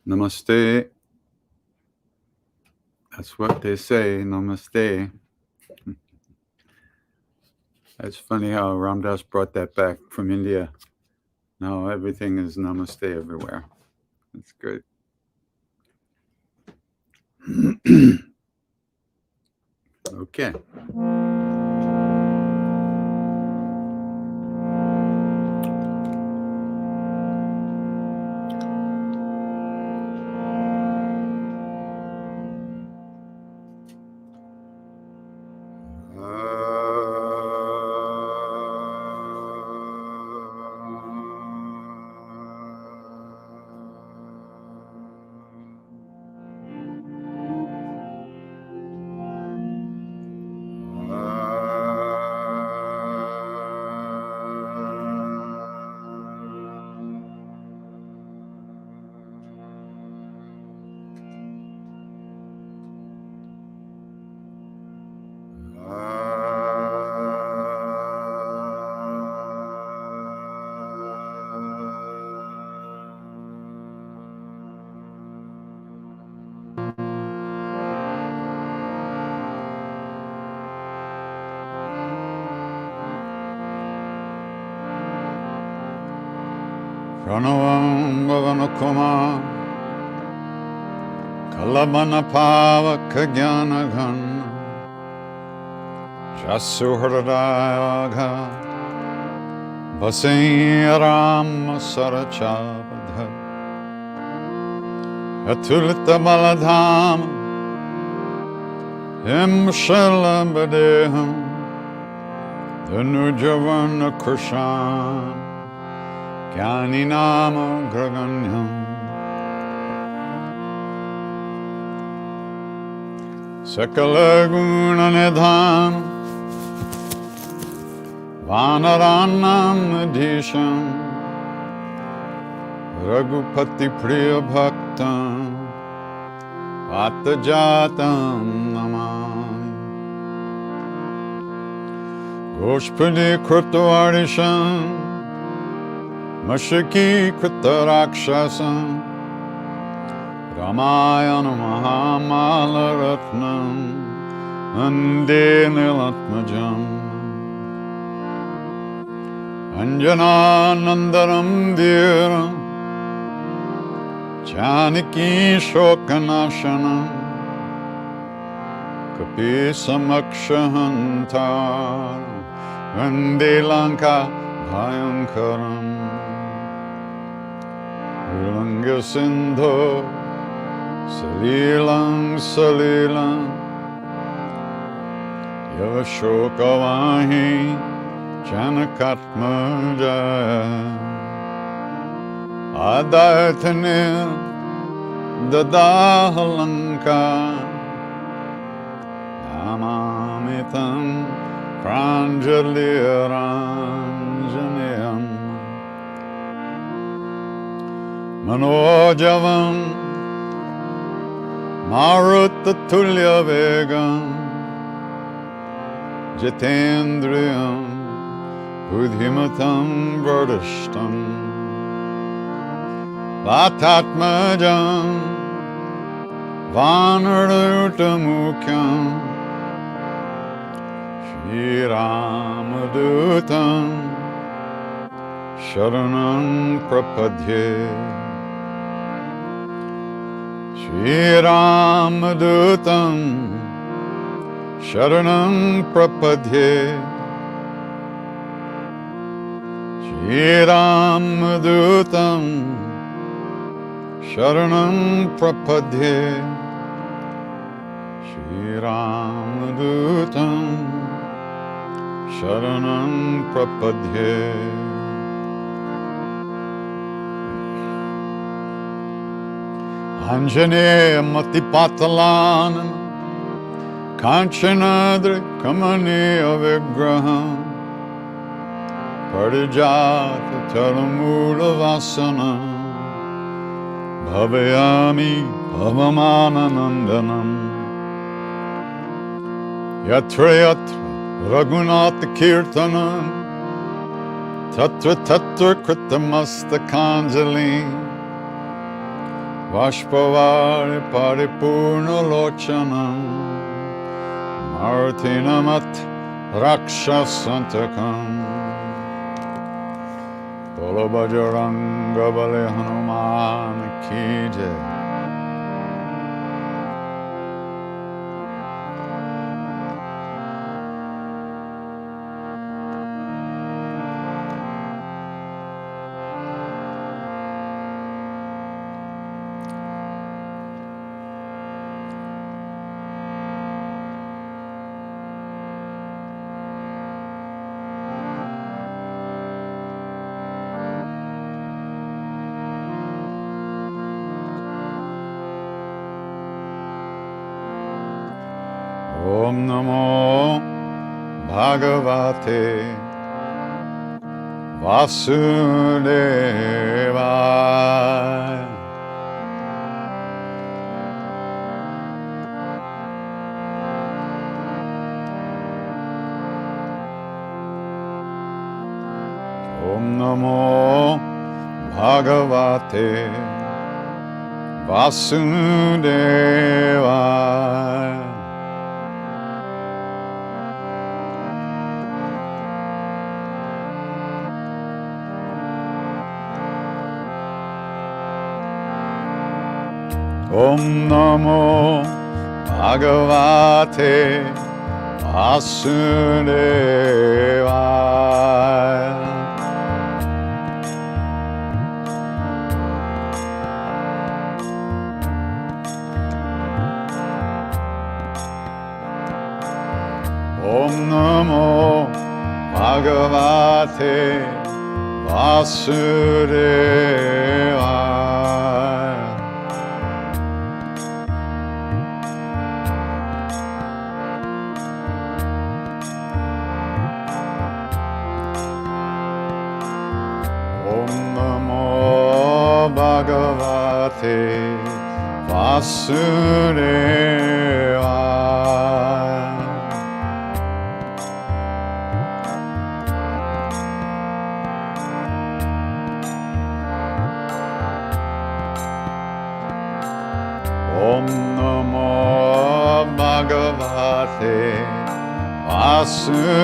Namaste. That's what they say, namaste. It's funny how Ramdas brought that back from India. Now everything is namaste everywhere. That's good. Okay. Pranavam Bhavanakuma Kalabana Pavaka Gyanagan Jasuhradayagha Vasinyaram Sarachabadha Atulita Baladham Himshalabadeham Dhanujavana Krishan Gyani Nama Graganyam Sakala Guna Nidhan Vanaranam Nidhisham Raghupati Priya Bhaktam Vatajatam Namami Goshpadi Krutavarishan Mashaki Kritarakshasam Ramayana Mahamala Ratnam Ande Nilatmajam Anjana Nandaram Dhiram Janaki Shokanashanam Kapi Samakshahantar Ande Lanka Bhayankaram Ulanga Sindho Salilang Salilang Yavashokavahi Janakatmaja Adayathanil Dadahalanka Namamitam Pranjaliranjaneyam Manojavam Marutatulya Vegam Jitendriyam Budhimatam Vardashtam Vatatmajam Vanarutamukyam Shri Ramadutam Sharanam Prapadye Shri Ramadutam Sharanam Prapadye Shri Ramadutam Sharanam Prapadye Shri Ramadutam Sharanam Prapadye Anjaneya Matipatalanam Kanchanadri Kamaniya Vigraham Parijata Taramula Vasana Bhavayami Bhavamana Nandanam Yatra Yatra Raghunath Kirtanam Tattva tattva kritamastakhanjali Vashpavari paripurna lochanam Martinamat rakshasantakam Bolo Bajranga Bale Hanuman ki jai. Om Namo Bhagavate Vasudevaya. Om Namo Bhagavate Vasudevaya. Om Namo Bhagavate Vasudevaya. Om Namo Bhagavate Vasudevaya. Bhagavate Vasudevaya. Om Namo Bhagavate Vasudevaya.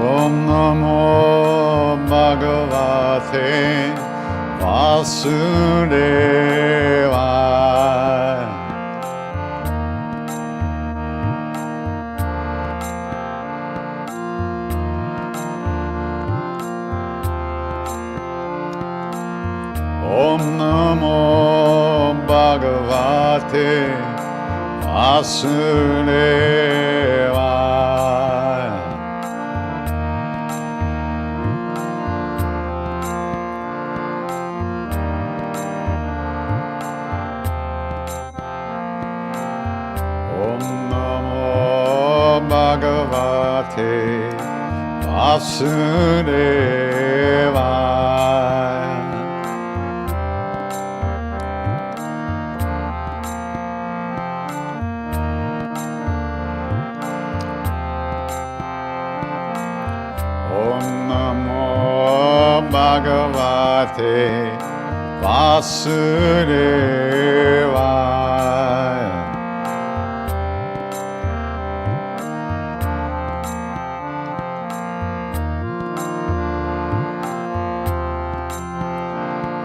Om Namo Bhagavate Vasudevaya. Om Namo Bhagavate Vasudevaya. Om Namo Bhagavate Vasudevaya. Om Namo Bhagavate Vasudevaya.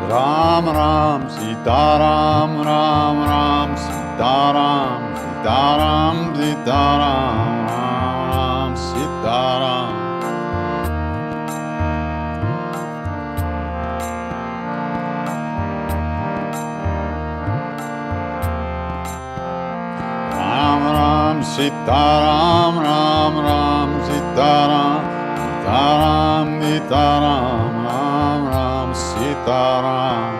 Ram Ram Sita Ram Ram Ram Sita Ram Sita Ram Sita Ram Ram Sita Ram. Ram Ram Sita Ram Ram Ram Sita Ram Sita Ram Sita Ram Ram Ram Sita Ram.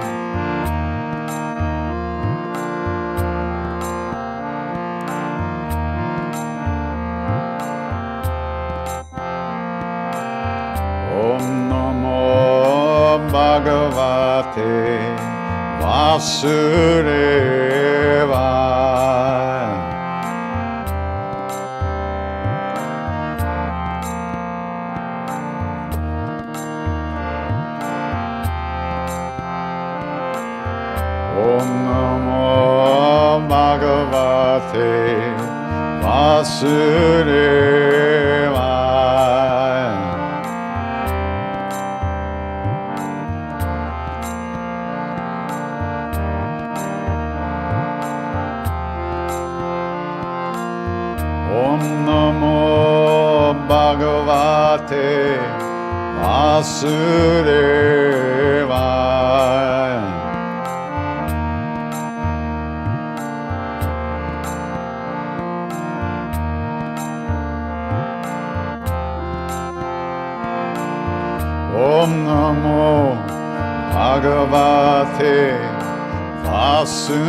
Om Namo Om Namo Bhagavate Vasudevaya. Om Namo Bhagavate Vasudevaya. Om Namo Bhagavate Vasudevaya.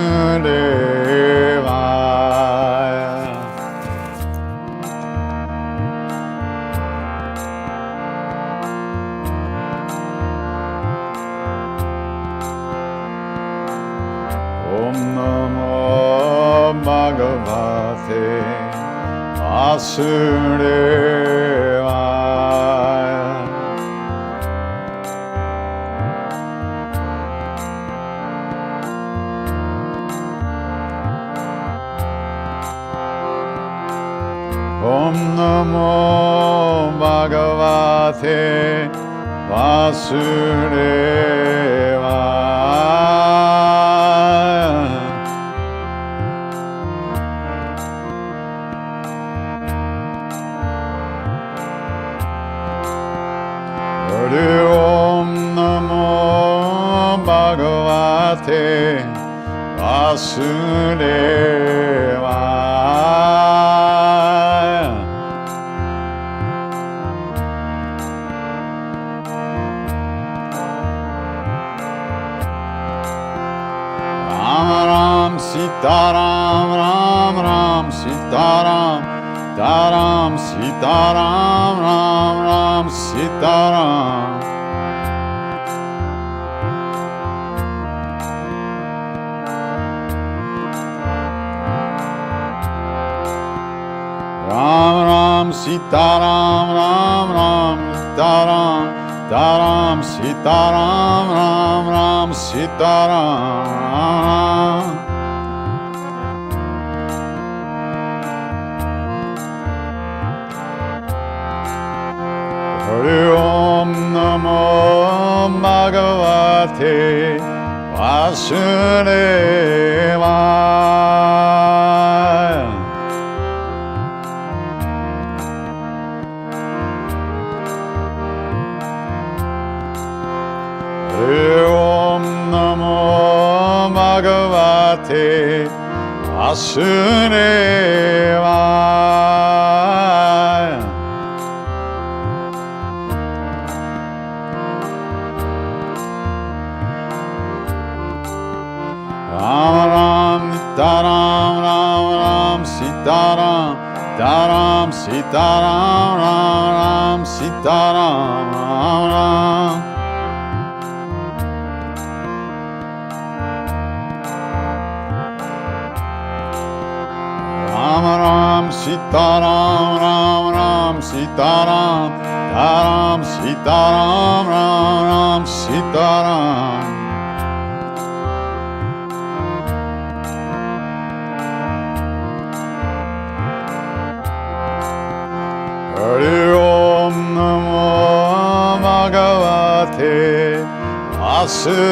Om Namo Bhagavate Vasudevaya. Om Namo Bhagavate Vasudevaya. Hari Om Namo Bhagavate Vasudevaya. Ram Ram Sita Ram Ram Ram Sita Ram Taram Sita Ram Ram Ram Sita Ram. Ram Ram Sita Ram Ram Ram Sita Ram Taram Sita Ram Ram Ram Sita Ram. Hari Om Namo Bhagavate Vasudevaya. Hari Om Namo Bhagavate Vasudevaya. Ram Ram Taram Ram Ram Sita Ram Taram Sita Ram Ram Ram Sita Ram Ram. Ram Ram Sita Ram Ram Ram Sita Ram Taram Sita Ram Ram Ram Sita Ram. Hari Om Namo Bhagavate Vasudevaya.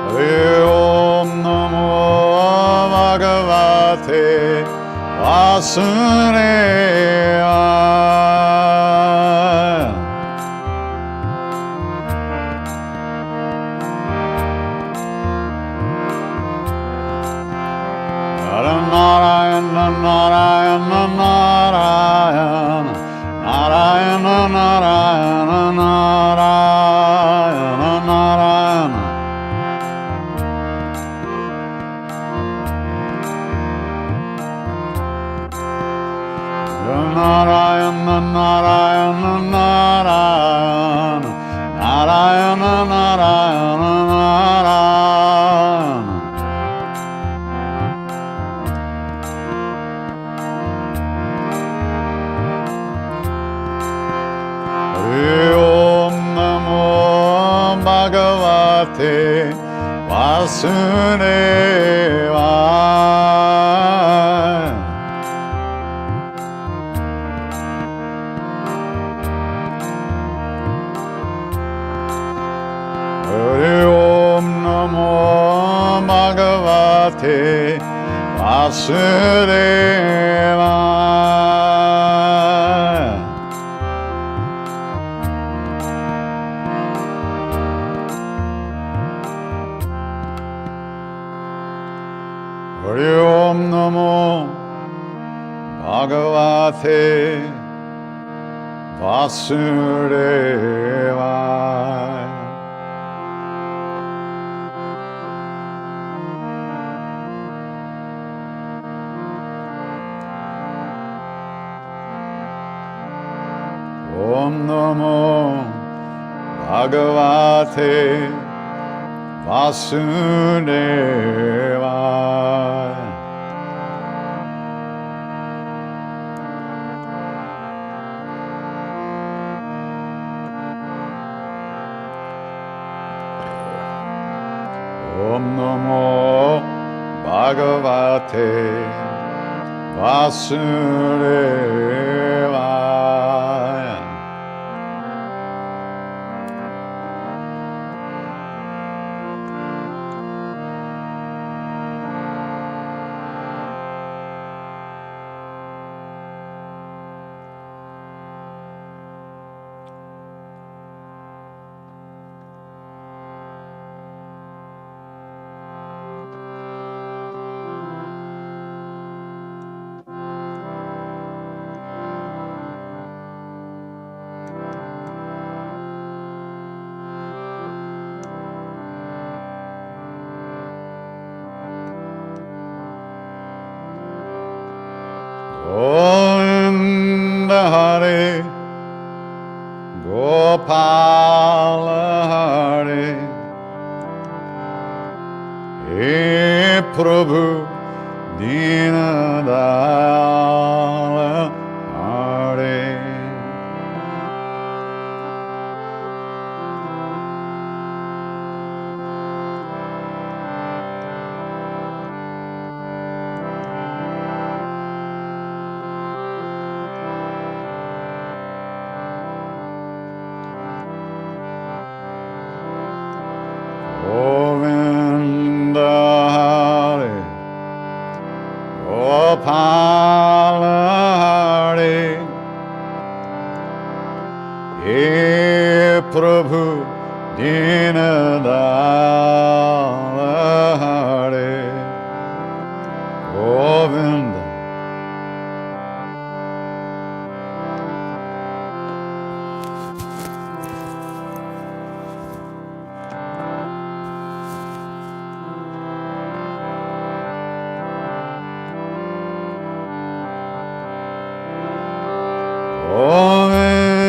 Hari Om Namo Bhagavate Vasudevaya. Narayana Narayana Narayana Narayana Narayana Narayana Narayana. Bhagavate Vasudevaya. Hari Om Namo Bhagavate Vasudevaya. Hari Om Namo Bhagavate Vasudevaya. Om Namo Bhagavate Vasudevaya. Om Namo Bhagavate Vasudevaya. Govinda Hare Gopala Hare He Prabhu Dinadala Hare. Govinda Hare Gopala Hare He Prabhu Dinadala Hare. Govinda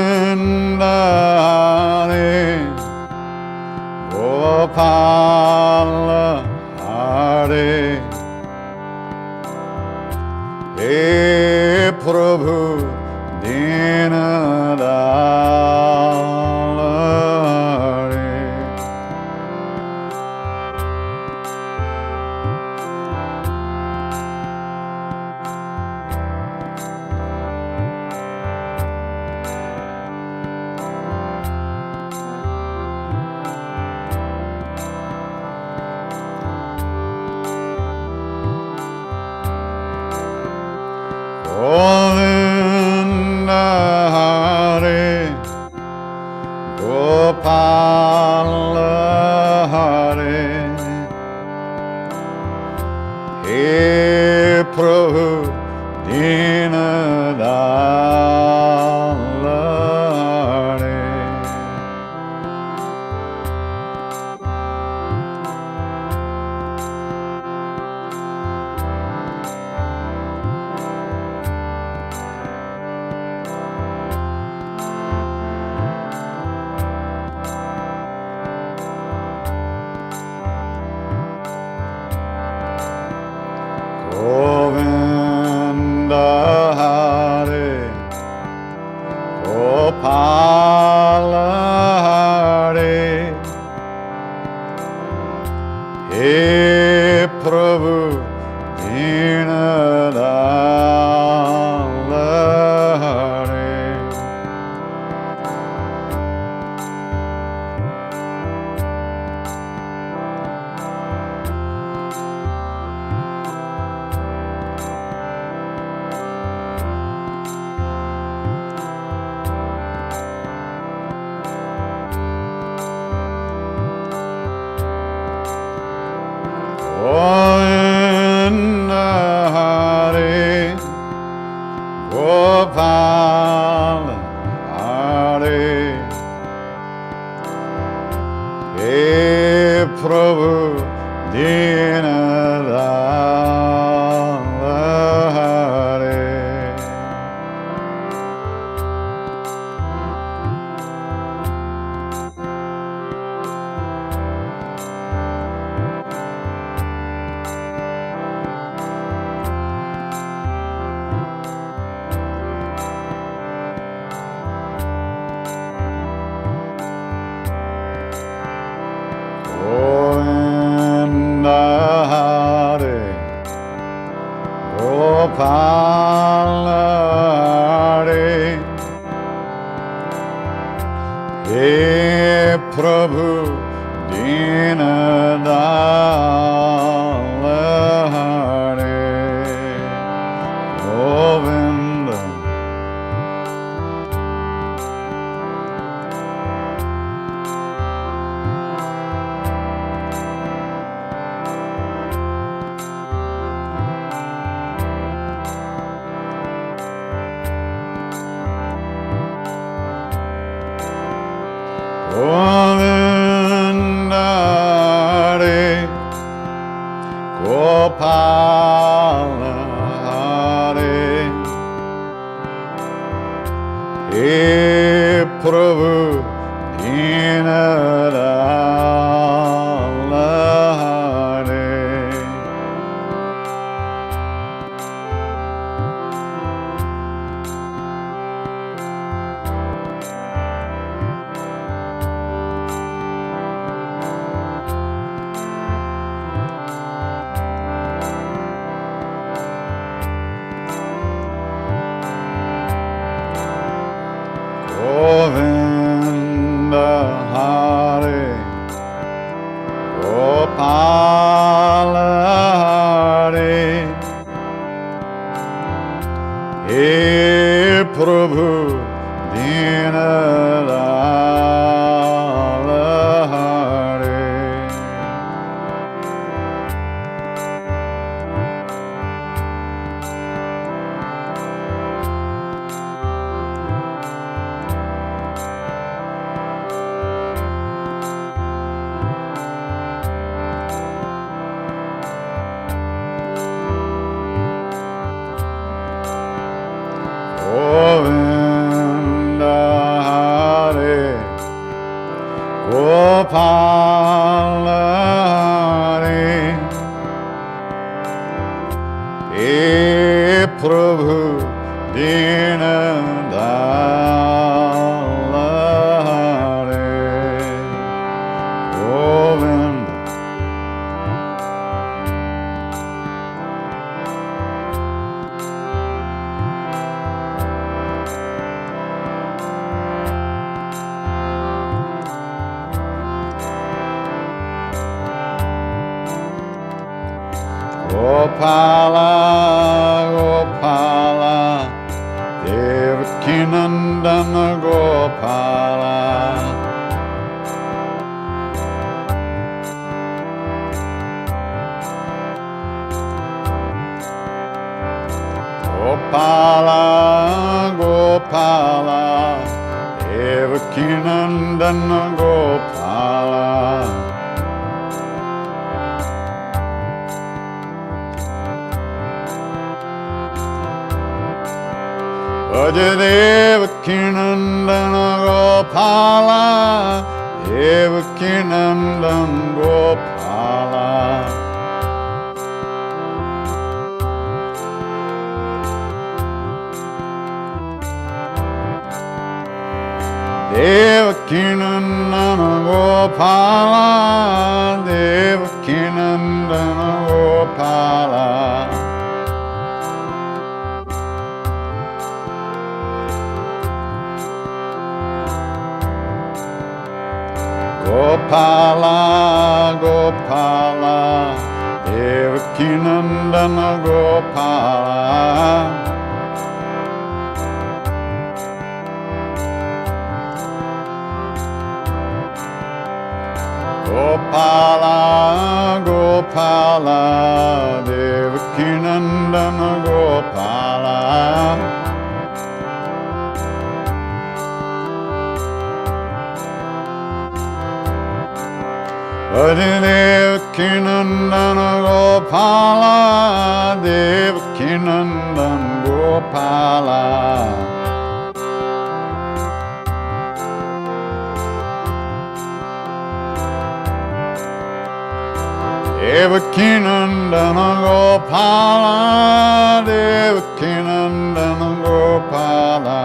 Govinda Hare Gopala Hare He Prabhu Dinadala Hare. Govinda Hare Gopala Hare He Prabhu Dinadala Hare. Govinda Hare Gopala Hare He Prabhu Dinadala Hare Govinda Hare Gopala Hare He Prabhu Dinadala Hare Govinda Govinda Hare Gopala Hare He Prabhu Dinadala Hare Govinda Hare Gopala Hare He Prabhu Dinadala Hare Govinda Hare Gopala Hare He Prabhu Dinadala Hare Govinda Gopala Gopala Devakinandana Gopala Gopala Gopala Devakinandana Gopala Devakinandana Gopala Devakinandana Gopala Devakinandana Gopala Devakinandana Gopala Gopala Gopala Devakinandana Gopala Gopala Gopala, Devakinandana Gopala. Devakinandana Gopala, Devakinandana Gopala. Devakinandana Gopala, Devakinandana Gopala.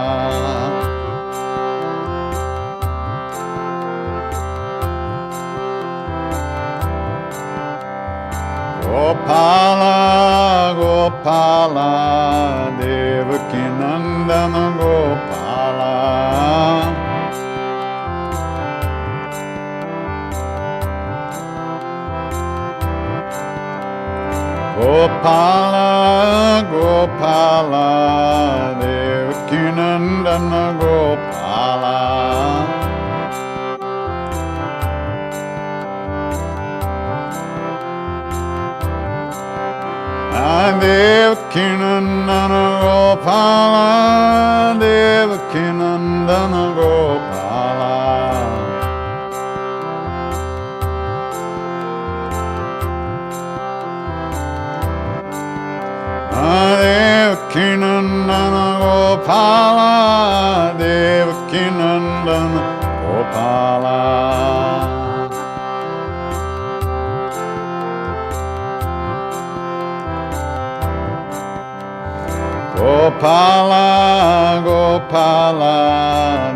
Gopala, Gopala, Devakinandana Gopala. Gopala, Gopala, Devakinandana Gopala. Devakinandana Gopala, Devakinandana Gopala. Devakinandana Gopala, Devakinandana Gopala. Gopala, Gopala,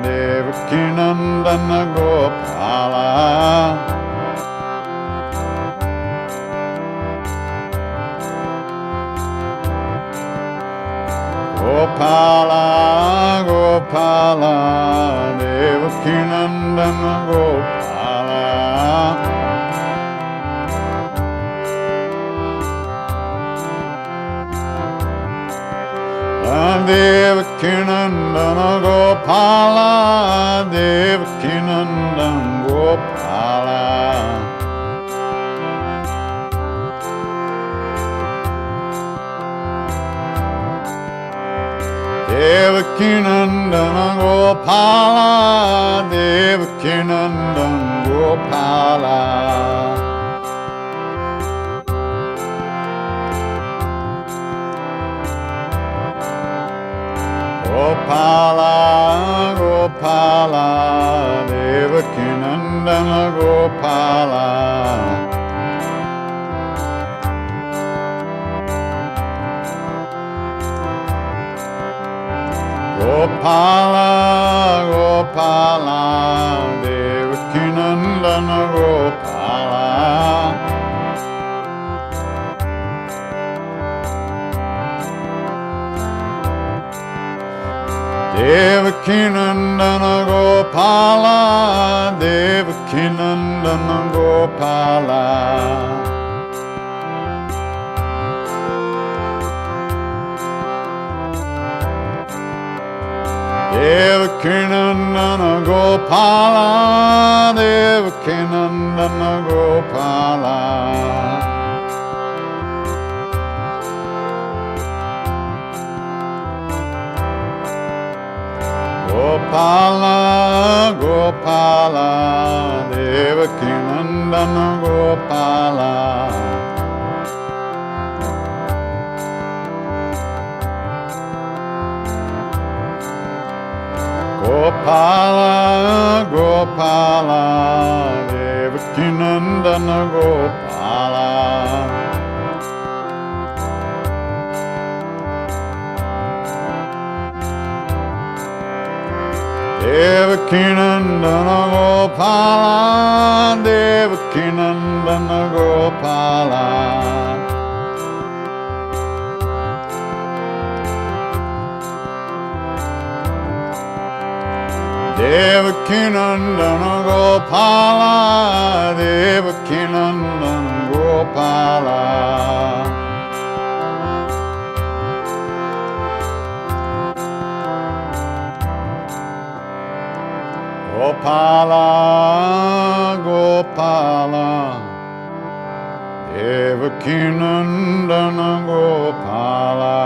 Devakinandana Gopala. Gopala, Gopala, Devakinandana Gopala. Devakinandana Gopala, Devakinandana Gopala. Devakinandana Gopala, Devakinandana Gopala. Gopala, Gopala, Devakinandana Gopala. Gopala, Gopala, Devakinandana Gopala. Devakinandana Gopala, Devakinandana Gopala. Devakinandana Gopala, Devakinandana Gopala. Gopala, Gopala, Devakinandana Gopala. Gopala, Gopala, Devakinandana Gopala. Devakinandana Gopala, Devakinandana Gopala. Devakinandana Gopala, Devakinandana Gopala. Gopala, Gopala, Devakinandana Gopala.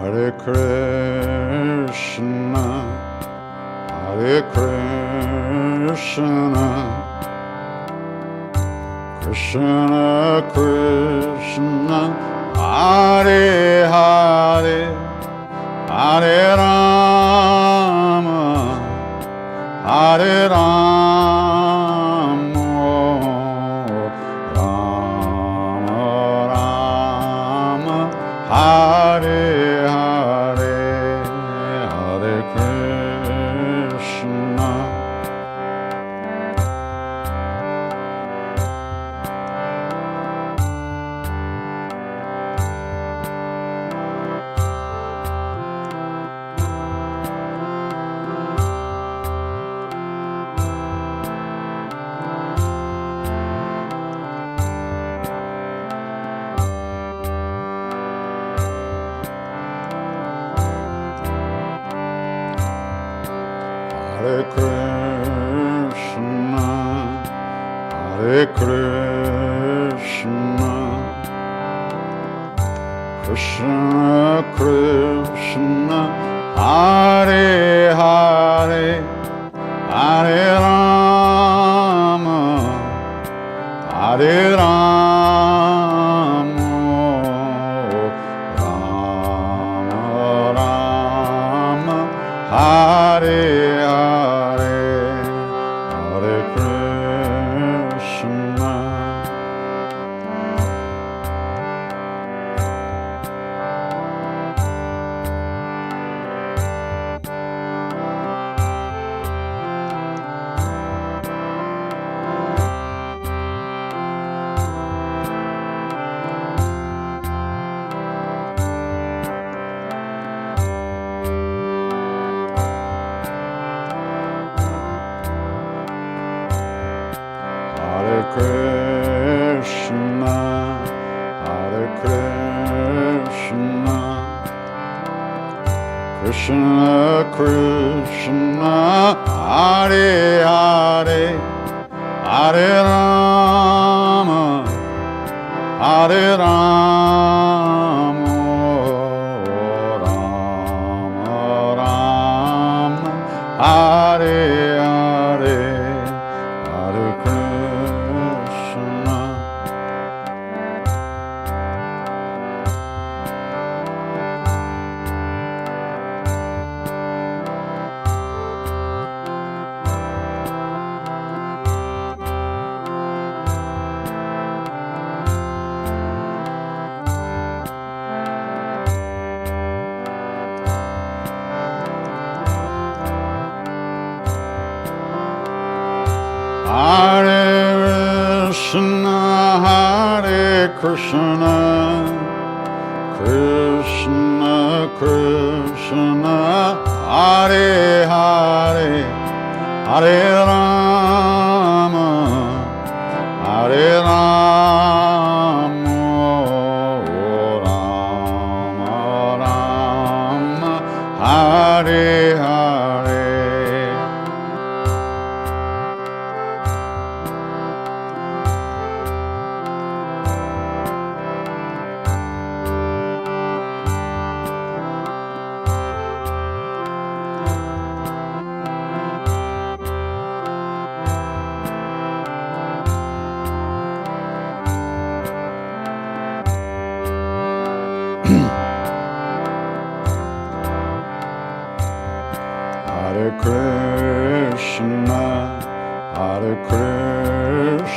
Hare Krishna, Hare Krishna, Krishna Krishna, Hare Hare, Hare Rama, Hare Rama, Rama Rama, Hare Hare Krishna, Hare Krishna, Krishna Krishna, Hare Hare, Hare Rama, Hare Rama, Rama Rama, Hare Krishna, Hare Krishna, Krishna Krishna, Hare Hare, Hare Rama, Hare Rama, Rama Rama, Hare Hare, Hare Krishna. Hare Krishna, Hare Krishna, Krishna Krishna, Hare Hare, Hare Rama, Hare Rama, Rama Rama, Hare Hare.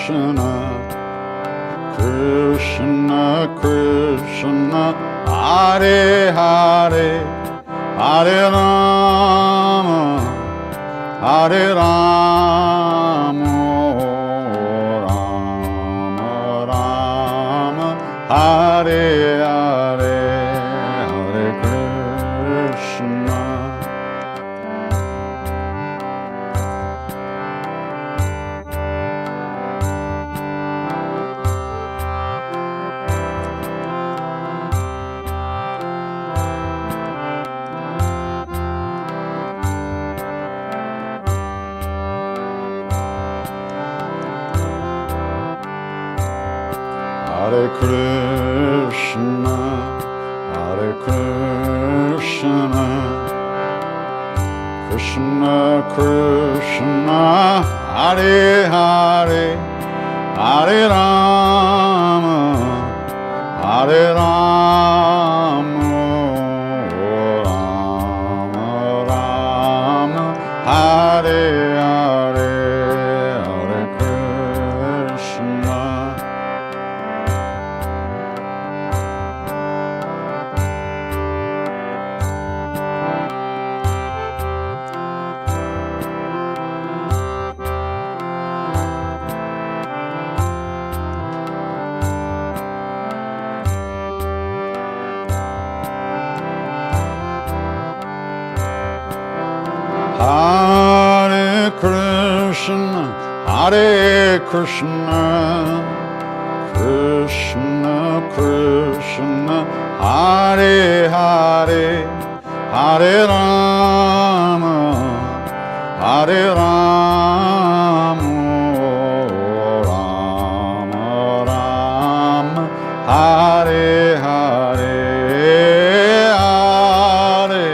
Krishna, Krishna Krishna, Hare Hare, Hare Rama, Hare Rama, Rama Rama, Hare Hare, Hare Krishna. Hare Krishna, Hare Krishna, Krishna Krishna, Hare Hare, Hare Rama, Hare Rama, Rama Rama, Hare Hare, Hare Krishna. Hare Krishna, Hare Krishna, Krishna Krishna, Hare Hare, Hare Rama, Hare Rama, Rama Rama, Hare Hare, Hare.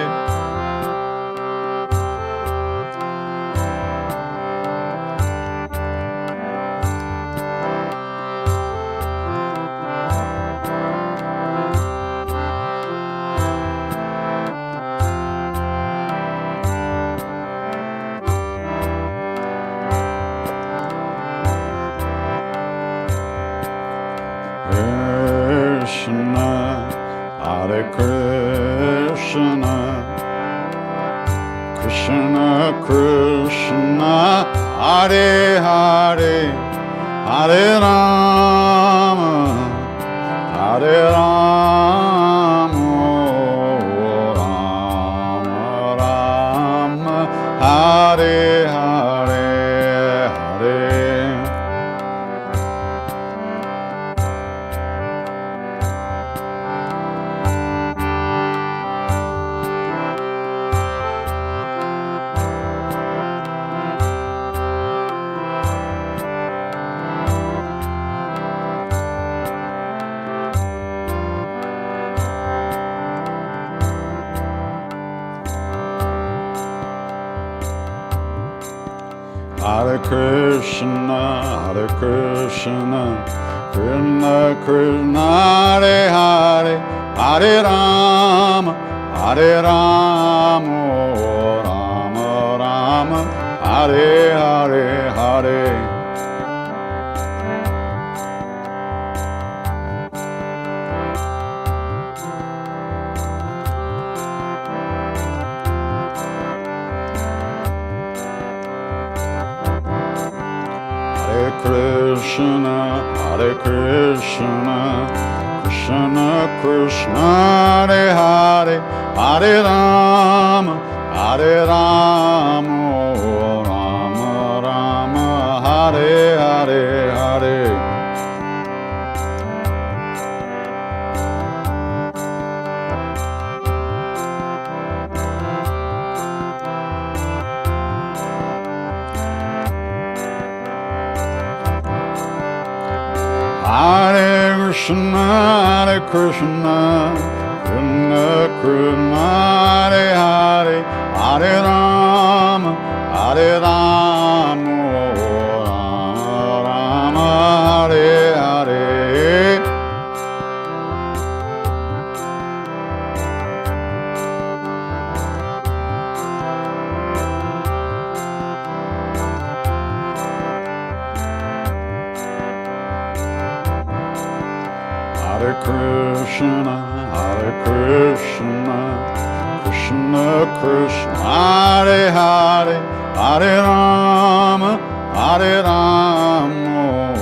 Krishna, Hare Krishna, Krishna Krishna, Hare Hare, Hare Rama, Hare Rama, Rama Rama, Hare Hare, Hare. Hare Krishna, Hare Krishna, Krishna Krishna, Hare Hare, Hare Rama, Hare Rama, Rama Rama, Hare Hare, Hare. Hare Krishna, Hare Krishna, Krishna Krishna, Hare Hare, Hare Rama, Hare Rama, Rama Rama, Hare Hare, Hare. Hare Krishna, Hare Krishna, Krishna Krishna, Hare Hare, Hare Rama, Hare Rama, Rama Rama, Hare Hare. Hare Krishna, Krishna Krishna, Hare Hare, Hare Rama, Hare Rama,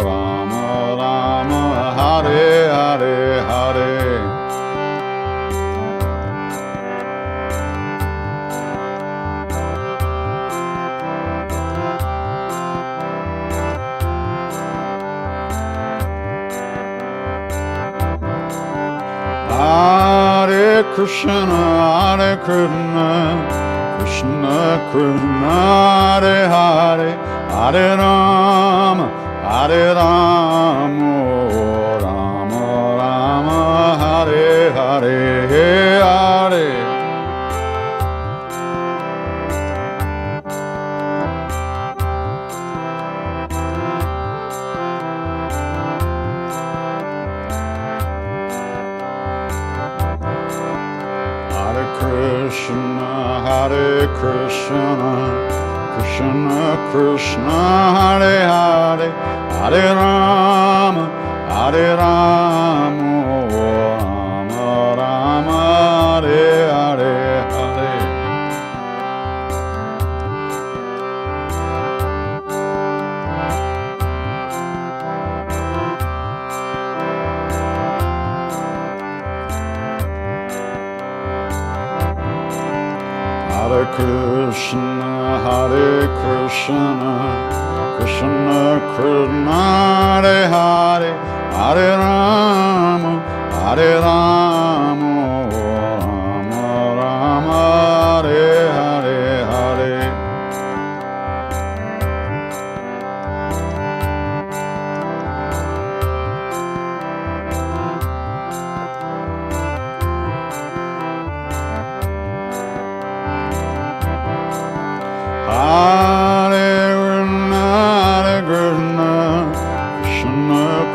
Rama Rama, Hare Hare, Hare. Hare Krishna, Krishna Krishna, Hare Hare, Hare Rama, Hare Rama, Rama Rama, Hare Hare, Hare. Krishna, Krishna Krishna, Hare Hare, Hare Rama, Hare Rama, Rama Rama, Hare Hare, Hare. Hare Krishna, Krishna Krishna, Hare Hare, Hare Rama, Hare Rama, Rama Rama, Hare Hare, Hare.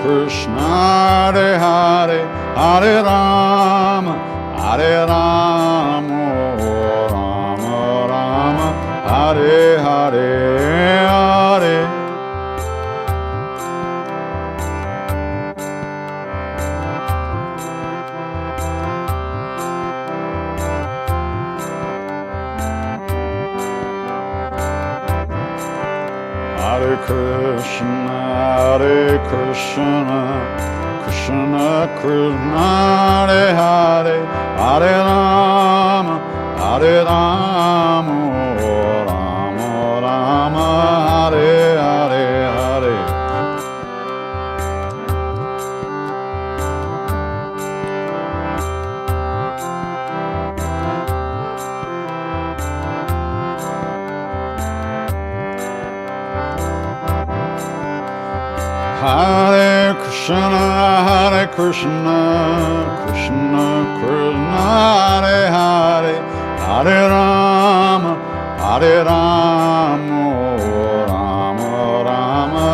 Krishna, Hare Hare, Hare Rama, Hare Rama, Rama Rama, Hare Hare, Hare. Hare Krishna, Krishna Krishna, Hare Hare, Hare Rama, Hare Rama, Rama Rama, Hare Hare, Hare. Hare Krishna, Krishna Krishna, Hare Hare, Hare Rama, Hare Rama, Rama Rama,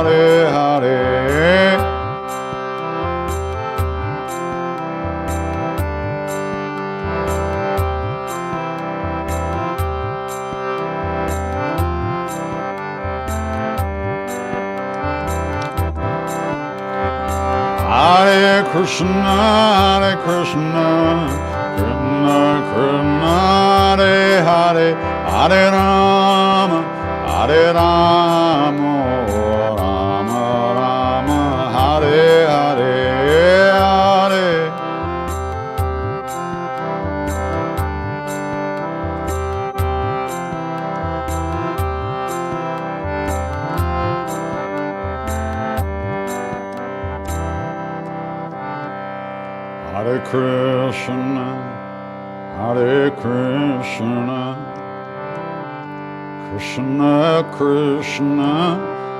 Hare Hare. Hare Krishna, Krishna Krishna, Hare Hare, Hare Rama, Hare Rama, Rama Rama, Hare Hare, Hare. Hare Krishna, Krishna Krishna,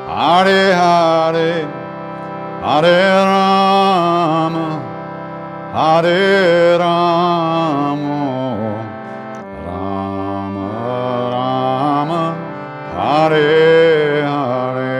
Hare Hare, Hare Rama, Hare Rama, Rama Rama, Hare Hare.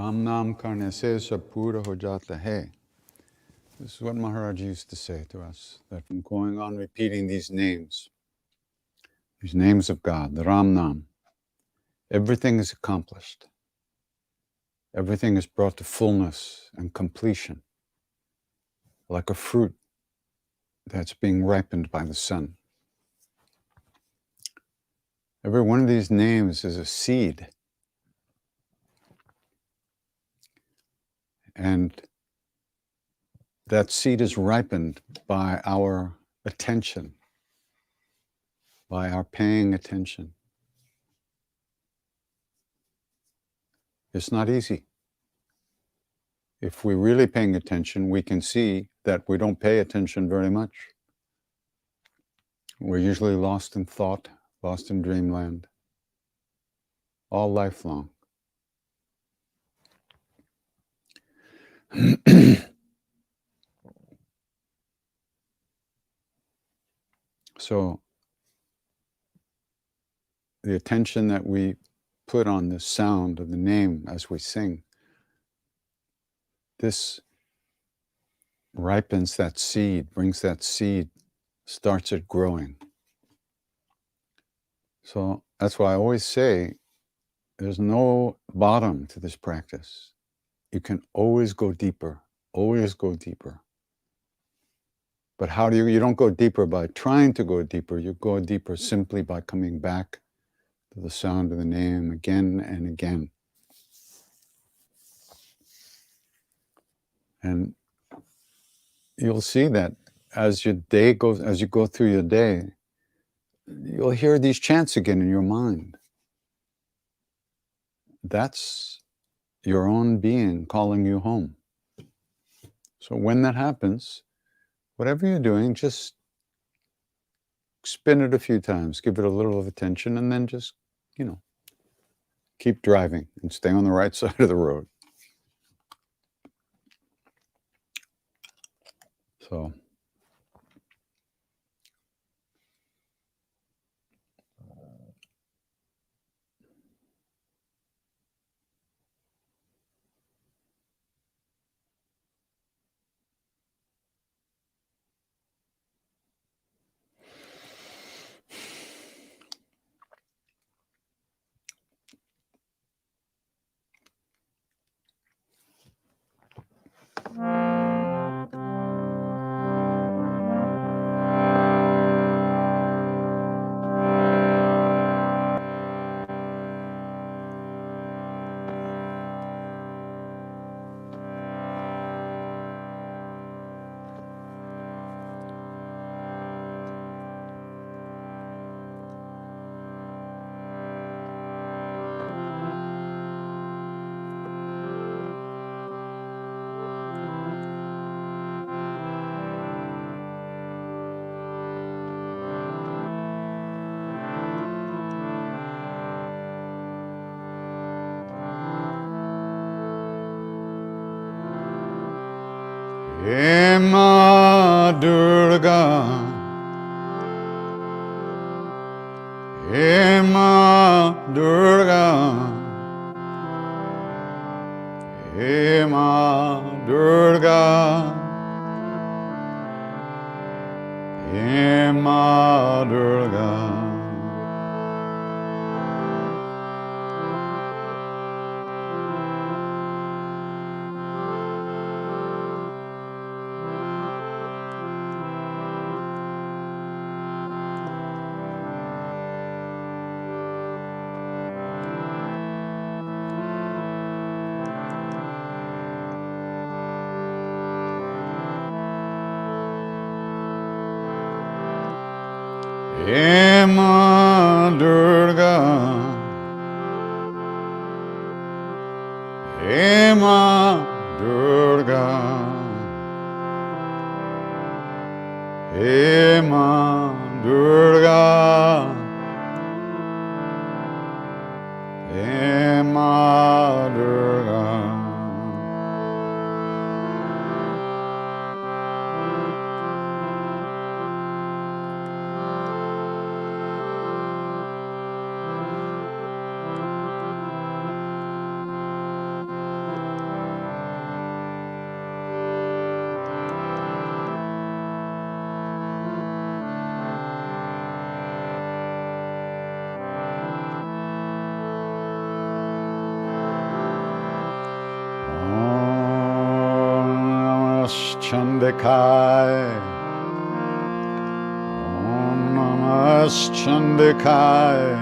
Ram Nam karne se sab pura ho jata hai. This is what Maharaj used to say to us, that from going on repeating these names of God, the Ram Nam, everything is accomplished. Everything is brought to fullness and completion, like a fruit that's being ripened by the sun. Every one of these names is a seed. And that seed is ripened by our attention, by our paying attention. It's not easy. If we're really paying attention, we can see that we don't pay attention very much. We're usually lost in thought, lost in dreamland, all lifelong. So, the attention that we put on the sound of the name as we sing, this ripens that seed, brings that seed, starts it growing. So that's why I always say there's no bottom to this practice. You can always go deeper, always go deeper. But how do you don't go deeper by trying to go deeper, you go deeper simply by coming back to the sound of the name again and again. And you'll see that as your day goes, as you go through your day, you'll hear these chants again in your mind. That's your own being calling you home. So when that happens, whatever you're doing, just spin it a few times, give it a little of attention, and then just, keep driving and stay on the right side of the road. So, He Ma Durga, He Ma Durga, He Ma Durga, He Ma Durga. He Ma Durga, He Ma Durga, He Ma Durga, He Ma Durga. Chandikaya. Om Namah Chandikaya.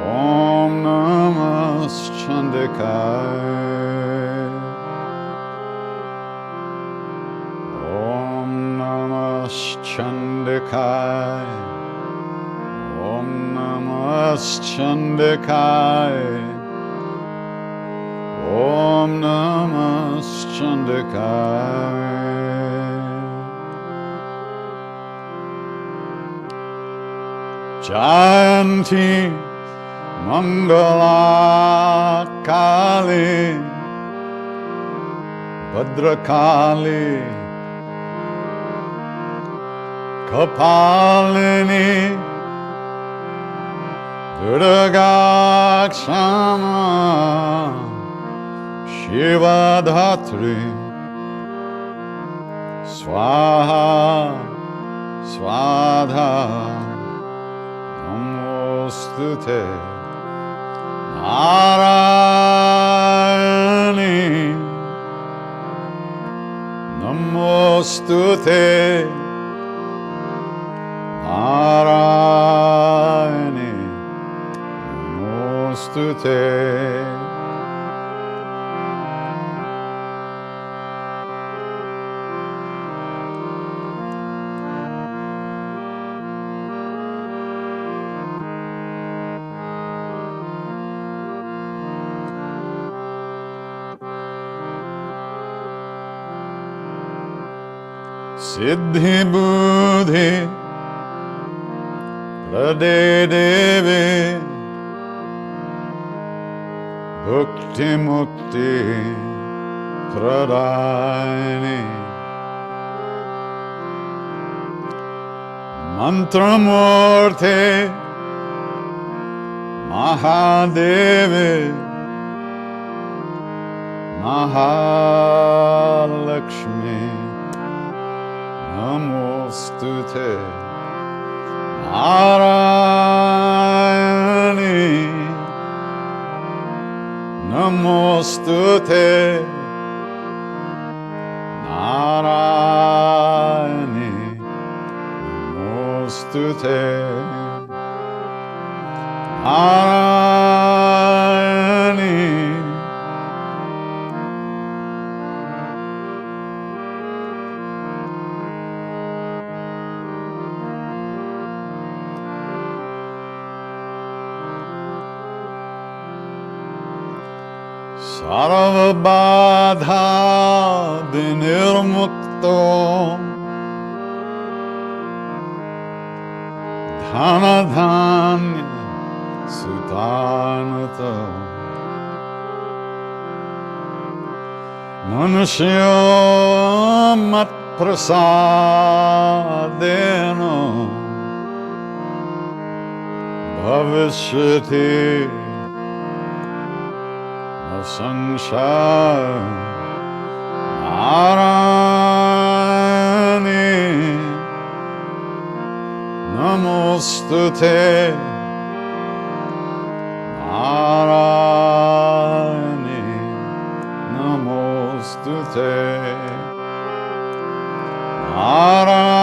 Om Namah Chandikaya. Om Namah Chandikaya. Om Namah Chandikaya. Om Namah Chandikaya. Jayanti Mangala Kali Bhadrakali Kapalini Durga Kshama Shiva Dhatri Swaha Swadha Namostute Narayani Namostute Narayani Namostute. Siddhi Buddhi Prade Devi Bhukti Mukti Pradayani Mantramurti Mahadevi Mahalakshmi Namostute Narayani Namostute Narayani Namostute Narayani. Sarvabadha vinirmukto dhanadhanya sutanata manusya mat prasadena bhavishyati Sanshaya Narayani Namostute Narayani Namostute Narayani.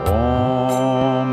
Om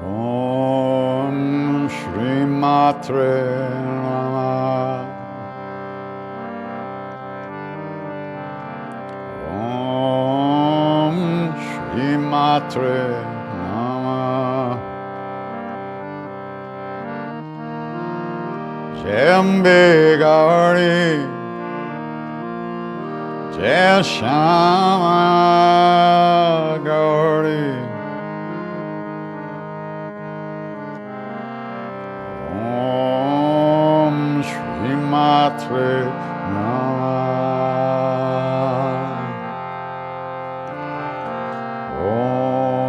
Om Shri Matre Namah. Om Shri Matre Namah. Jambe Gauri Jai Shama Gauri. Om Shri Matre Namah. Om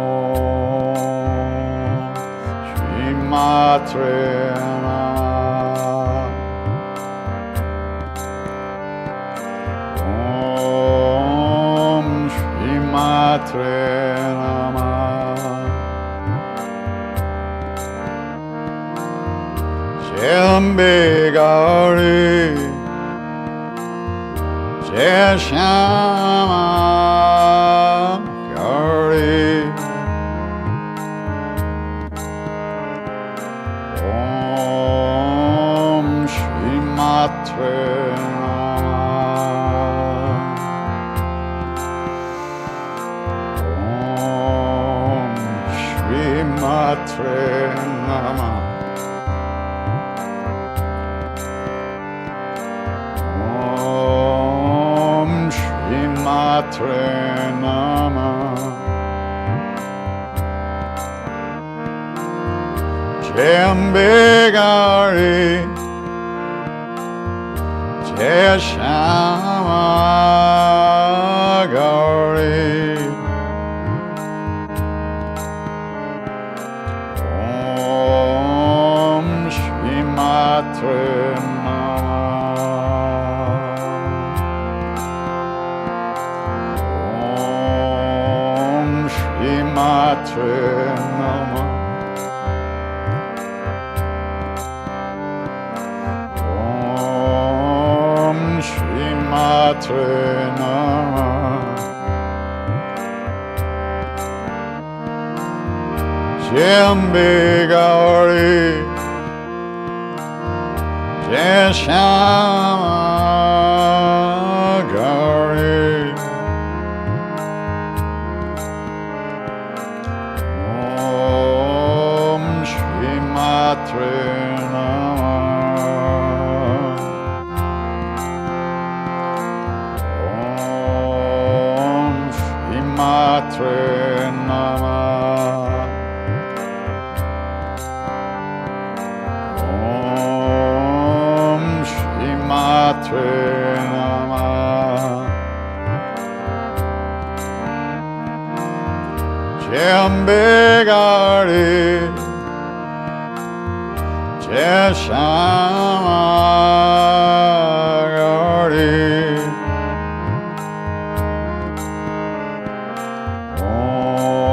Shri Matre Namah. Om Shri Matre Namah. Jambe Gauri Jai Shama Gauri. Om Shri Matre Namah. Om Shri Matre Namah. Om Shri Matre Namah. Jambe Gauri Jai Shama Gauri. Om Shri Matre Matre Namah. Om Shri Matre Namah. Jambe Gauri Jai Shama Gauri. Om Shri Matre Namah. Om Shri Matre Namah. Om Shri Matre Namah. Jambe Gauri Jai Shama Gauri.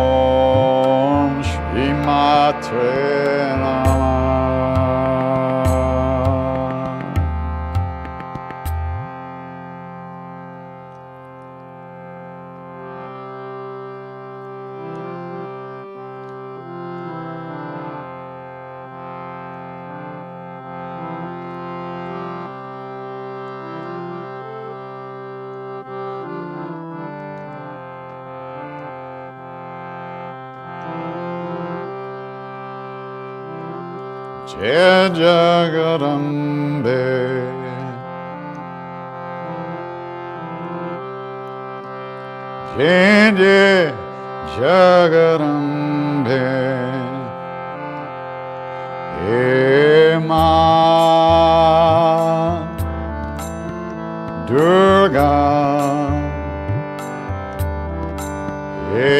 Om Shri Matre Namah. Jai Jagarambe. Jai Jai Jagarambe. He Ma Durga. He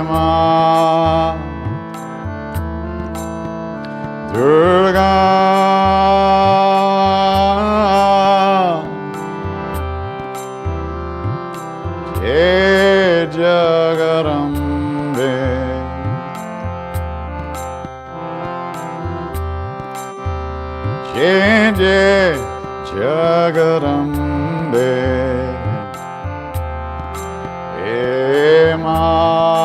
Ma Durga. Jai Jagarambe. Jai Jai Jagarambe. He Ma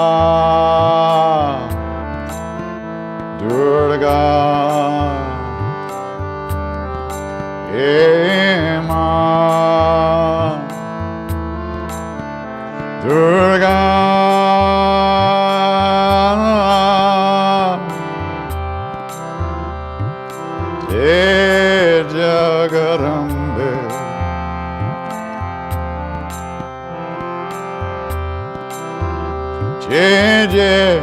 Durga, Jai Jagarambe, Jai Jai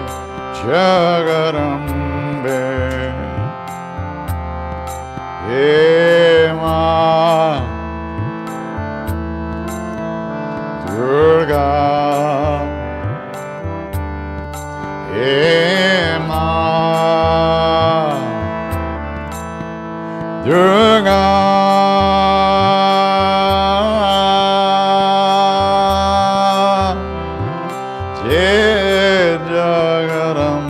Jagarambe, He Ma Durga, He Ma Durga, Jai Jagarambe,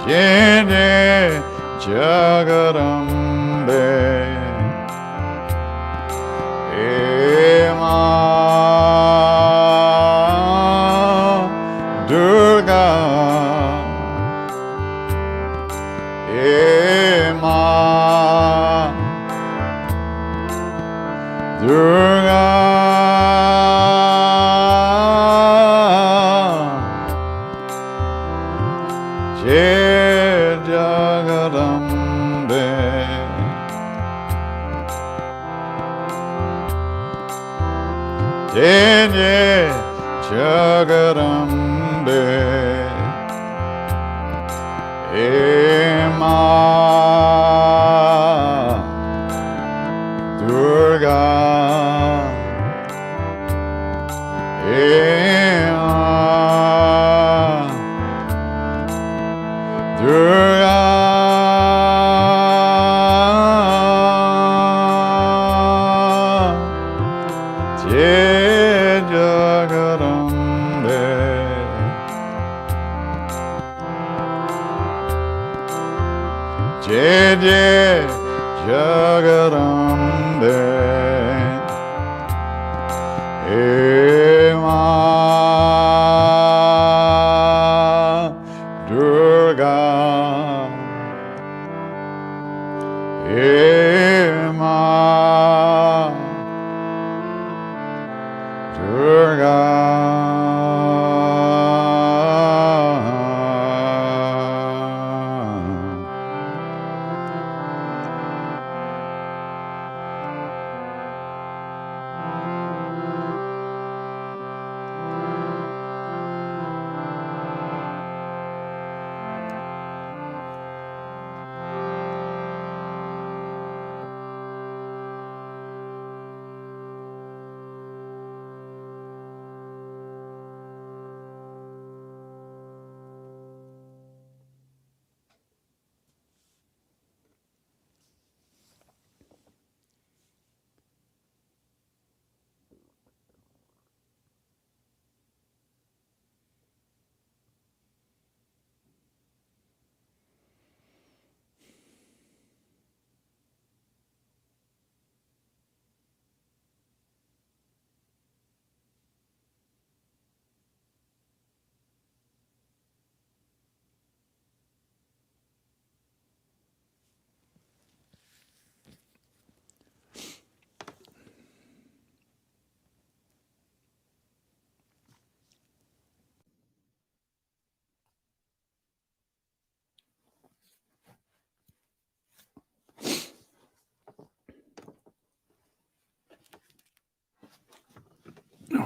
Jai Jai Jagarambe, Ema Durga, Ema Durga, Jai Jagarambe, Jai Jai Jagarambe, Ema Durga, Ema Durga, Jai Jagarambe, Jai Jai Jagarambe, Ema Durga, Ema Durga.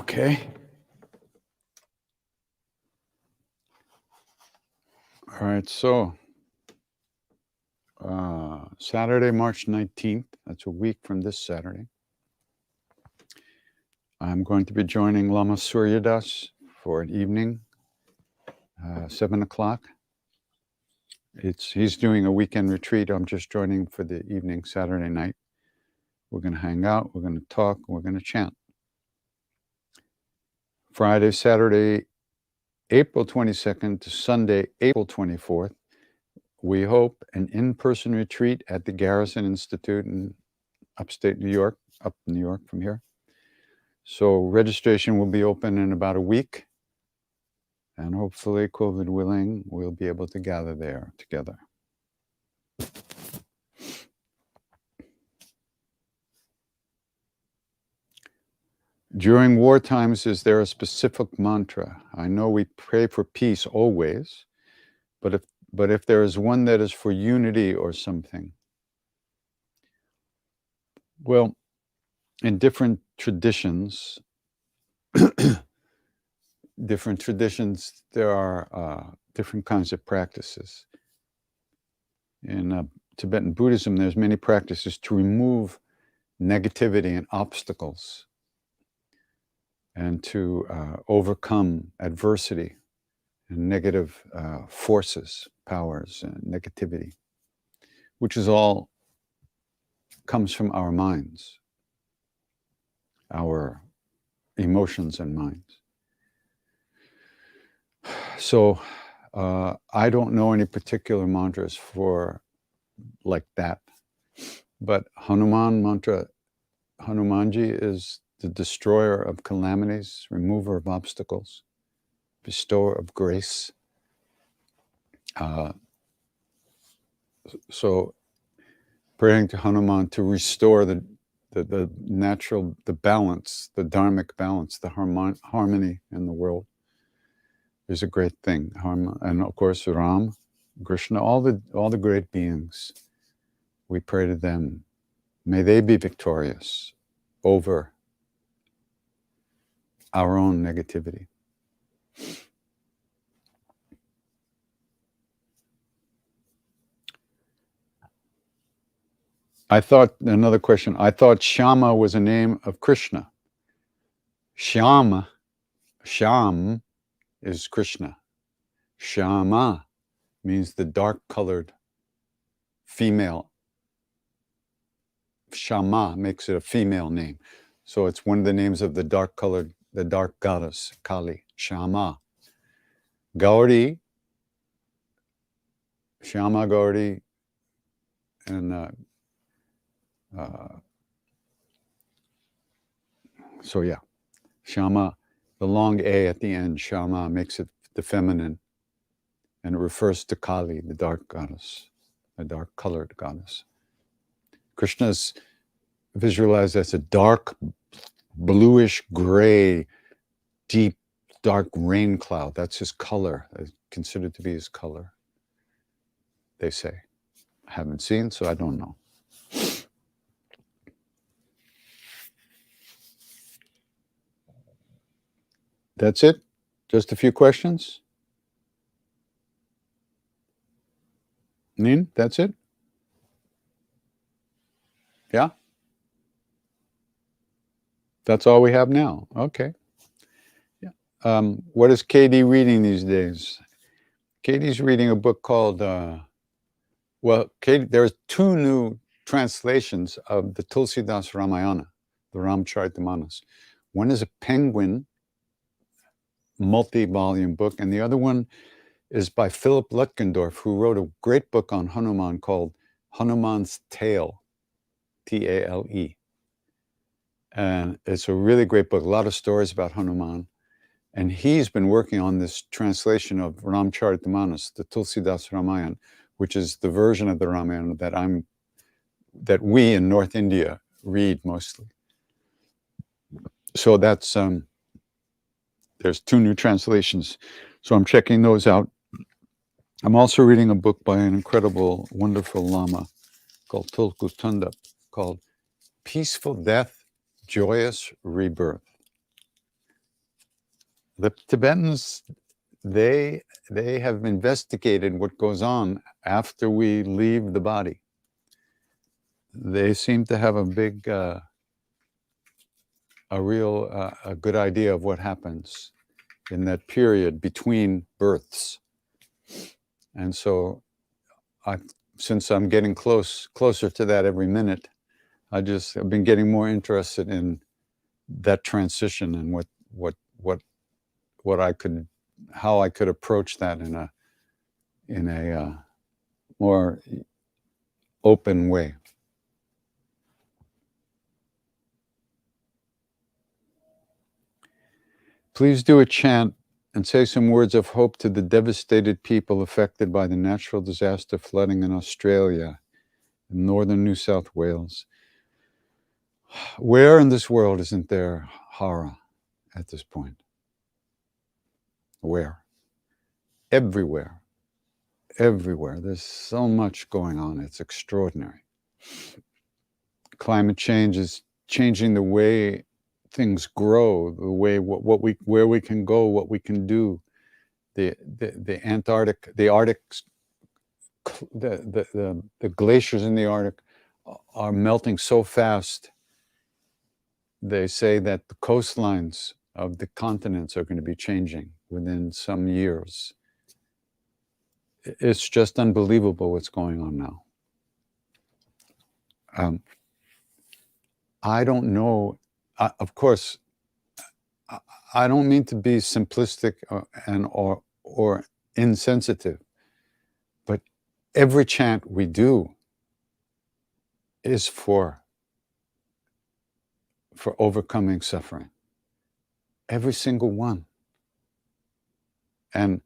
Okay. All right. So Saturday, March 19th, that's a week from this Saturday, I'm going to be joining Lama Suryadas for an evening, 7 o'clock. He's doing a weekend retreat. I'm just joining for the evening Saturday night. We're going to hang out, we're going to talk, we're going to chant. Friday, Saturday, April 22nd to Sunday, April 24th, we hope an in-person retreat at the Garrison Institute in upstate New York, up New York from here. So registration will be open in about a week, and hopefully, COVID willing, we'll be able to gather there together. During war times, is there a specific mantra? I know we pray for peace always, but if there is one that is for unity or something, well, in different traditions, there are different kinds of practices. In Tibetan Buddhism, there's many practices to remove negativity and obstacles and to overcome adversity and negative forces, powers, and negativity, which is all comes from our minds, our emotions and minds. So I don't know any particular mantras for like that, but Hanuman mantra, Hanumanji is the destroyer of calamities, remover of obstacles, bestower of grace. So praying to Hanuman to restore the natural, the balance, the dharmic balance, the harmony in the world is a great thing. And of course, Ram, Krishna, all the great beings, we pray to them. May they be victorious over our own negativity. Another question, I thought Shama was a name of Krishna. Sham is Krishna. Shama means the dark-colored female. Shama makes it a female name. So it's one of the names of the dark goddess, Kali, Shama. Gauri, Shama Gauri, and so yeah, Shama, the long A at the end, Shama, makes it the feminine, and it refers to Kali, the dark goddess, the dark-colored goddess. Krishna is visualized as a dark, bluish gray, deep, dark rain cloud. That's his color, considered to be his color, they say. I haven't seen, so I don't know. That's it? Just a few questions? Nin, that's it? Yeah? That's all we have now. Okay. Yeah. What is Katie reading these days? Katie's reading a book called, Katie, there's 2 new translations of the Tulsidas Ramayana, the Ramcharitamanas. One is a Penguin multi-volume book, and the other one is by Philip Lutgendorf, who wrote a great book on Hanuman called Hanuman's Tale, T-A-L-E. And it's a really great book, a lot of stories about Hanuman. And he's been working on this translation of Ramcharitamanas, the Tulsidas Ramayana, which is the version of the Ramayana that we in North India read mostly. So that's there's 2 new translations. So I'm checking those out. I'm also reading a book by an incredible, wonderful Lama called Tulku Tundap, called Peaceful Death, Joyous Rebirth. The Tibetans, they have investigated what goes on after we leave the body. They seem to have a big, a good idea of what happens in that period between births. And so since I'm getting closer to that every minute, I've been getting more interested in that transition and how I could approach that in a more open way. Please do a chant and say some words of hope to the devastated people affected by the natural disaster flooding in Australia and northern New South Wales. Where in this world isn't there Hara at this point? Where? Everywhere. Everywhere. There's so much going on. It's extraordinary. Climate change is changing the way things grow, the way where we can go, what we can do. The Antarctic, the Arctic, the glaciers in the Arctic are melting so fast. They say that the coastlines of the continents are going to be changing within some years. It's just unbelievable what's going on now. I don't know. Of course, I don't mean to be simplistic or insensitive, but every chant we do is for overcoming suffering. Every single one. And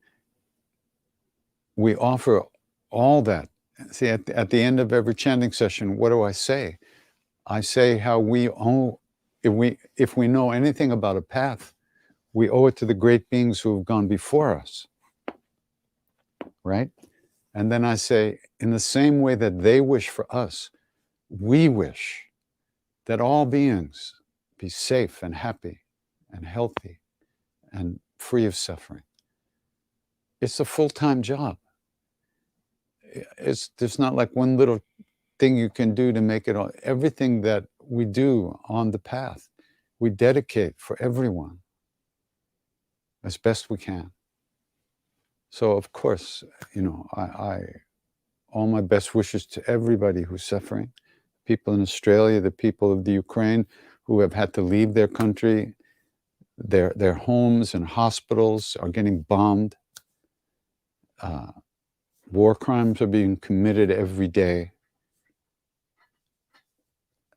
we offer all that. See, at the end of every chanting session, what do I say? I say how if we know anything about a path, we owe it to the great beings who have gone before us, right? And then I say, in the same way that they wish for us, we wish that all beings be safe and happy and healthy and free of suffering. It's a full-time job. There's not like one little thing you can do to make it all. Everything that we do on the path, we dedicate for everyone as best we can. So of course, I all my best wishes to everybody who's suffering, people in Australia, the people of the Ukraine who have had to leave their country, their homes and hospitals are getting bombed. War crimes are being committed every day.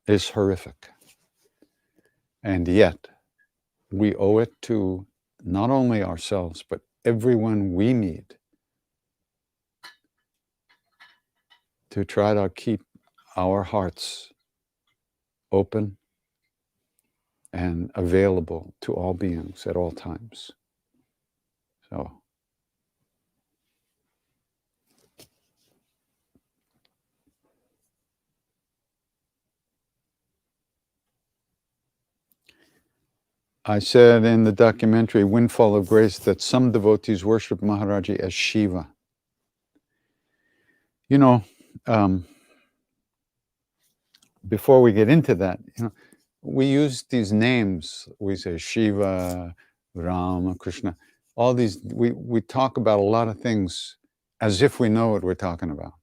It's horrific. And yet, we owe it to not only ourselves, but everyone we meet to try to keep our hearts open and available to all beings at all times. So, I said in the documentary Windfall of Grace that some devotees worship Maharaji as Shiva. Before we get into that, we use these names. We say Shiva, Rama, Krishna. All these, we talk about a lot of things as if we know what we're talking about.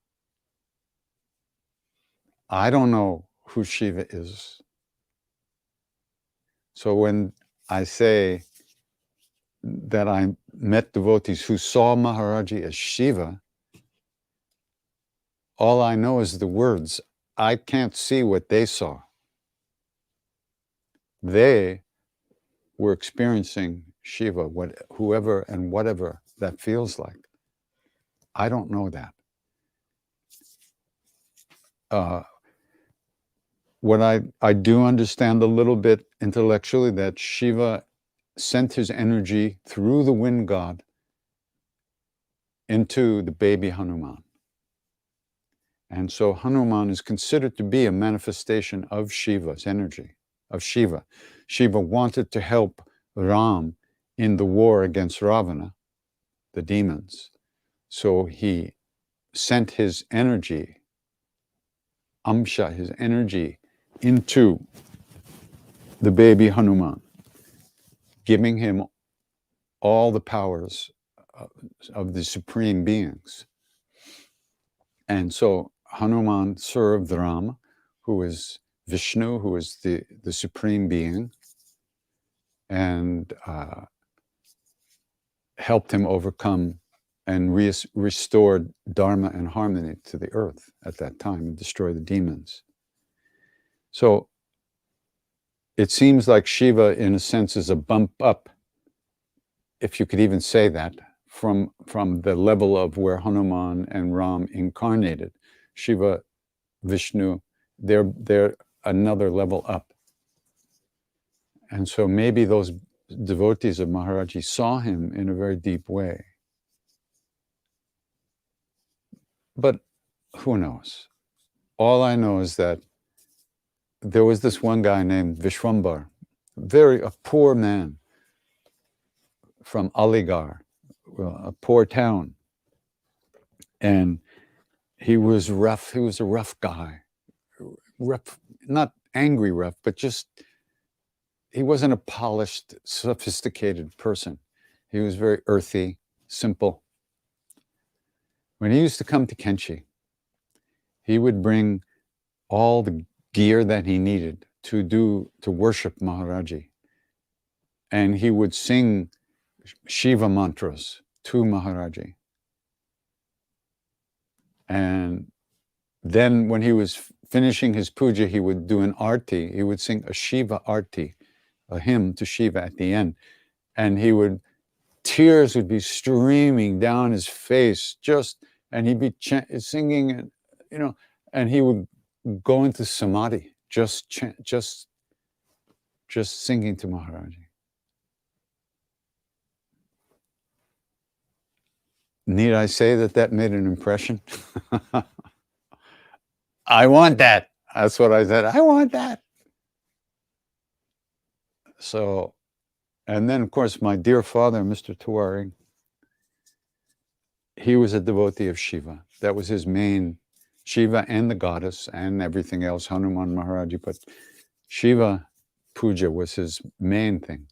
I don't know who Shiva is. So when I say that I met devotees who saw Maharaji as Shiva, all I know is the words. I can't see what they saw. They were experiencing Shiva, whoever and whatever that feels like. I don't know that. What I do understand a little bit intellectually that Shiva sent his energy through the wind god into the baby Hanuman. And so Hanuman is considered to be a manifestation of Shiva's energy, of Shiva. Shiva wanted to help Ram in the war against Ravana, the demons. So he sent his energy, Amsha, his energy, into the baby Hanuman, giving him all the powers of the supreme beings. And so Hanuman served Ram, who is Vishnu, who is the supreme being, and helped him overcome and restored dharma and harmony to the earth at that time and destroy the demons. So it seems like Shiva, in a sense, is a bump up, if you could even say that, from the level of where Hanuman and Ram incarnated. Shiva, Vishnu, they're another level up. And so maybe those devotees of Maharaji saw him in a very deep way. But who knows? All I know is that there was this one guy named Vishwambar, a poor man from Aligarh, a poor town. And he was rough. He was a rough guy. Rough, not angry rough, but just, he wasn't a polished, sophisticated person. He was very earthy, simple. When he used to come to Kenchi, he would bring all the gear that he needed to worship Maharaji. And he would sing Shiva mantras to Maharaji. And then when he was finishing his puja, he would do an arti. He would sing a Shiva arti, a hymn to Shiva at the end. And tears would be streaming down his face, and he'd be singing, and he would go into samadhi, just singing to Maharaji. Need I say that made an impression? I want that. That's what I said. I want that. So, and then of course my dear father, Mr. Tiwari, he was a devotee of Shiva. That was his main, Shiva and the goddess and everything else, Hanuman Maharaji, but Shiva puja was his main thing.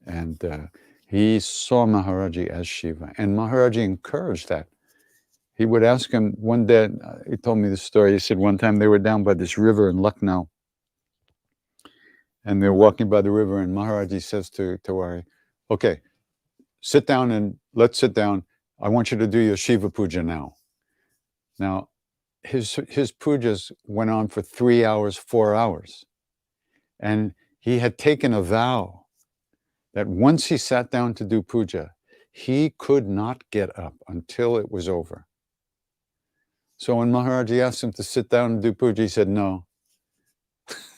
And he saw Maharaji as Shiva, and Maharaji encouraged that. He would ask him one day, he told me the story, he said one time they were down by this river in Lucknow, and they're walking by the river, and Maharaji says to Tiwari, okay, sit down and let's sit down. I want you to do your Shiva puja now. Now, his pujas went on for 3 hours, 4 hours. And he had taken a vow that once he sat down to do puja, he could not get up until it was over. So when Maharaji asked him to sit down and do puja, he said, no.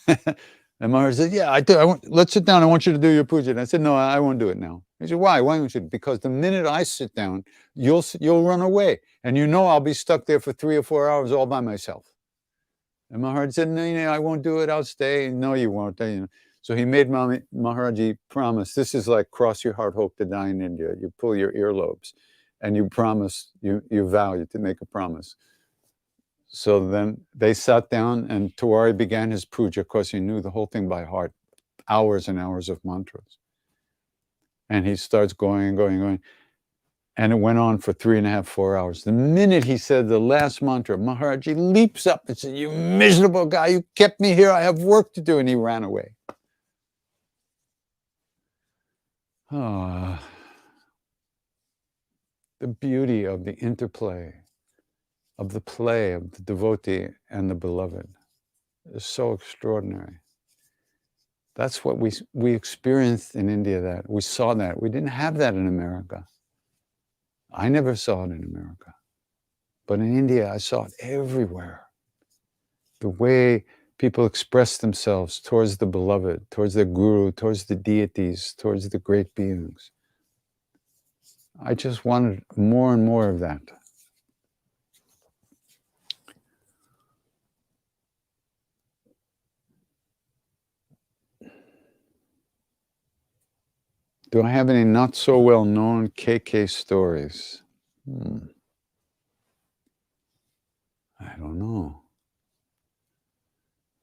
And Maharaji said, yeah, I do. Let's sit down. I want you to do your puja. And I said, no, I won't do it now. He said, why? Why won't you? Because the minute I sit down, you'll run away. And I'll be stuck there for 3 or 4 hours all by myself. And Maharaji said, no, I won't do it. I'll stay. No, you won't. So he made Maharaji promise. This is like cross your heart, hope to die in India. You pull your earlobes and you promise, you vow to make a promise. So then they sat down and Tiwari began his puja. Of course, he knew the whole thing by heart, hours and hours of mantras. And he starts going and going and going. And it went on for 3.5, 4 hours. The minute he said the last mantra, Maharaji leaps up and says, you miserable guy, you kept me here. I have work to do. And he ran away. The beauty of the interplay, of the play of the devotee and the beloved is so extraordinary. That's what we experienced in India, that we saw that. We didn't have that in America. I never saw it in America. But in India, I saw it everywhere. The way people express themselves towards the beloved, towards their guru, towards the deities, towards the great beings. I just wanted more and more of that. Do I have any not so well known KK stories? I don't know.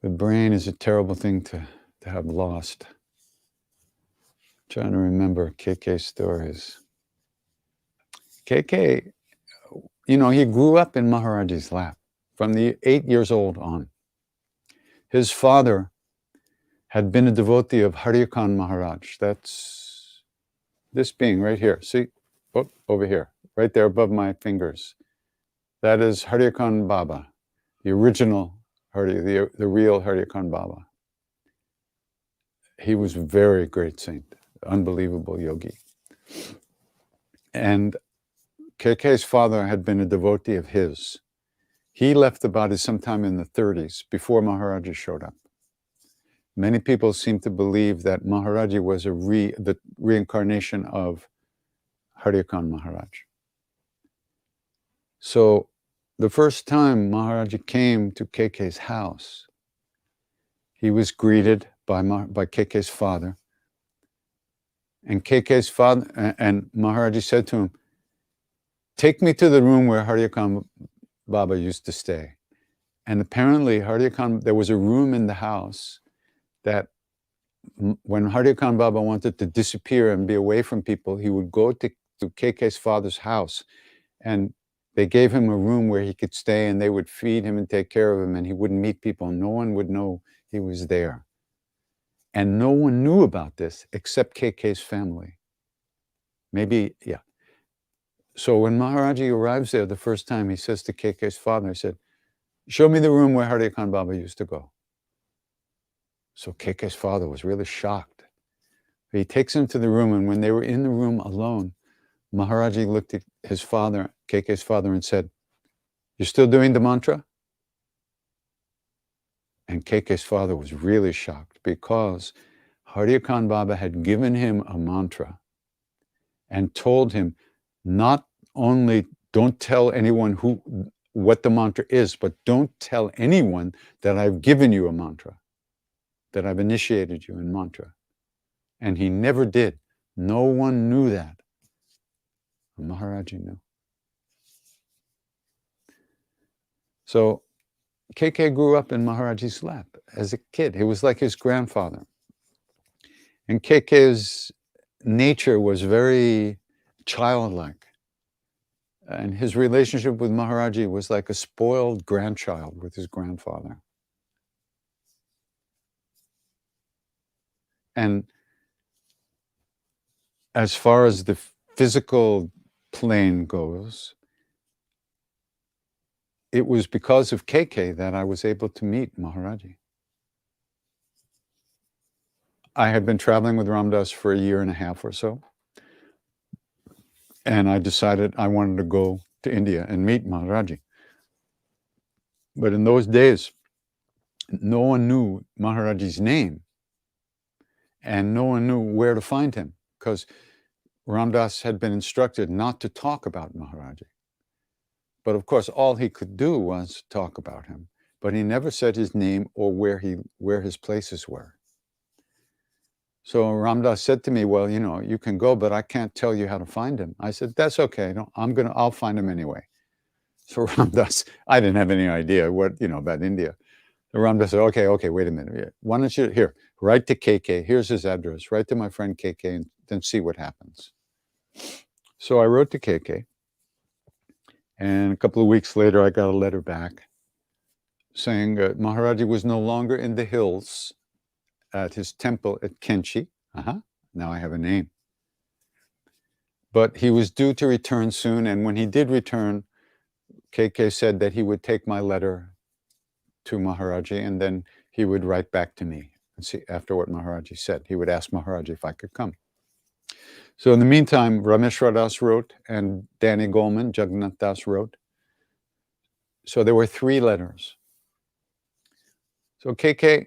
The brain is a terrible thing to have lost. I'm trying to remember KK stories. KK, he grew up in Maharaji's lap from the 8 years old on. His father had been a devotee of Haryakan Maharaj. That's this being right here. See, over here, right there above my fingers. That is Haryakan Baba, the original the real Haryakan Baba. He was a very great saint, unbelievable yogi. And KK's father had been a devotee of his. He left the body sometime in the 30s, before Maharaji showed up. Many people seem to believe that Maharaji was the reincarnation of Haryakan Maharaj. So the first time Maharaji came to KK's house, he was greeted by KK's father. And KK's father, and Maharaji said to him, "Take me to the room where Haryakan Baba used to stay." And apparently there was a room in the house that when Haryakan Baba wanted to disappear and be away from people, he would go to KK's father's house, and they gave him a room where he could stay, and they would feed him and take care of him, and he wouldn't meet people. No one would know he was there. And no one knew about this except KK's family. Maybe, yeah. So when Maharaji arrives there the first time, he says to KK's father, he said, "Show me the room where Haryakan Baba used to go." So KK's father was really shocked. He takes him to the room, and when they were in the room alone, Maharaji looked at his father, KK's father, and said, "You're still doing the mantra?" And KK's father was really shocked, because Haryakan Baba had given him a mantra and told him, not only don't tell anyone what the mantra is, but don't tell anyone that I've given you a mantra, that I've initiated you in mantra. And he never did. No one knew that. Maharaji knew. So KK grew up in Maharaji's lap as a kid. He was like his grandfather. And KK's nature was very childlike. And his relationship with Maharaji was like a spoiled grandchild with his grandfather. And as far as the physical plane goes, it was because of KK that I was able to meet Maharaji. I had been traveling with Ram Dass for 1.5 years or so, and I decided I wanted to go to India and meet Maharaji. But in those days, no one knew Maharaji's name, and no one knew where to find him, because Ram Dass had been instructed not to talk about Maharaji. But of course, all he could do was talk about him. But he never said his name or where his places were. So Ram Dass said to me, "Well, you can go, but I can't tell you how to find him." I said, "That's okay. I'll find him anyway." So Ram Dass, I didn't have any idea about India. So Ram Dass said, okay, wait a minute. Why don't you, write to KK. Here's his address. Write to my friend KK and then see what happens. So I wrote to KK. And a couple of weeks later, I got a letter back saying Maharaji was no longer in the hills at his temple at Kenchi. Now I have a name. But he was due to return soon. And when he did return, KK said that he would take my letter to Maharaji, and then he would write back to me and see after what Maharaji said. He would ask Maharaji if I could come. So in the meantime, Rameshwar Das wrote, and Danny Goleman, Jagannath Das wrote. So there were 3 letters. So KK,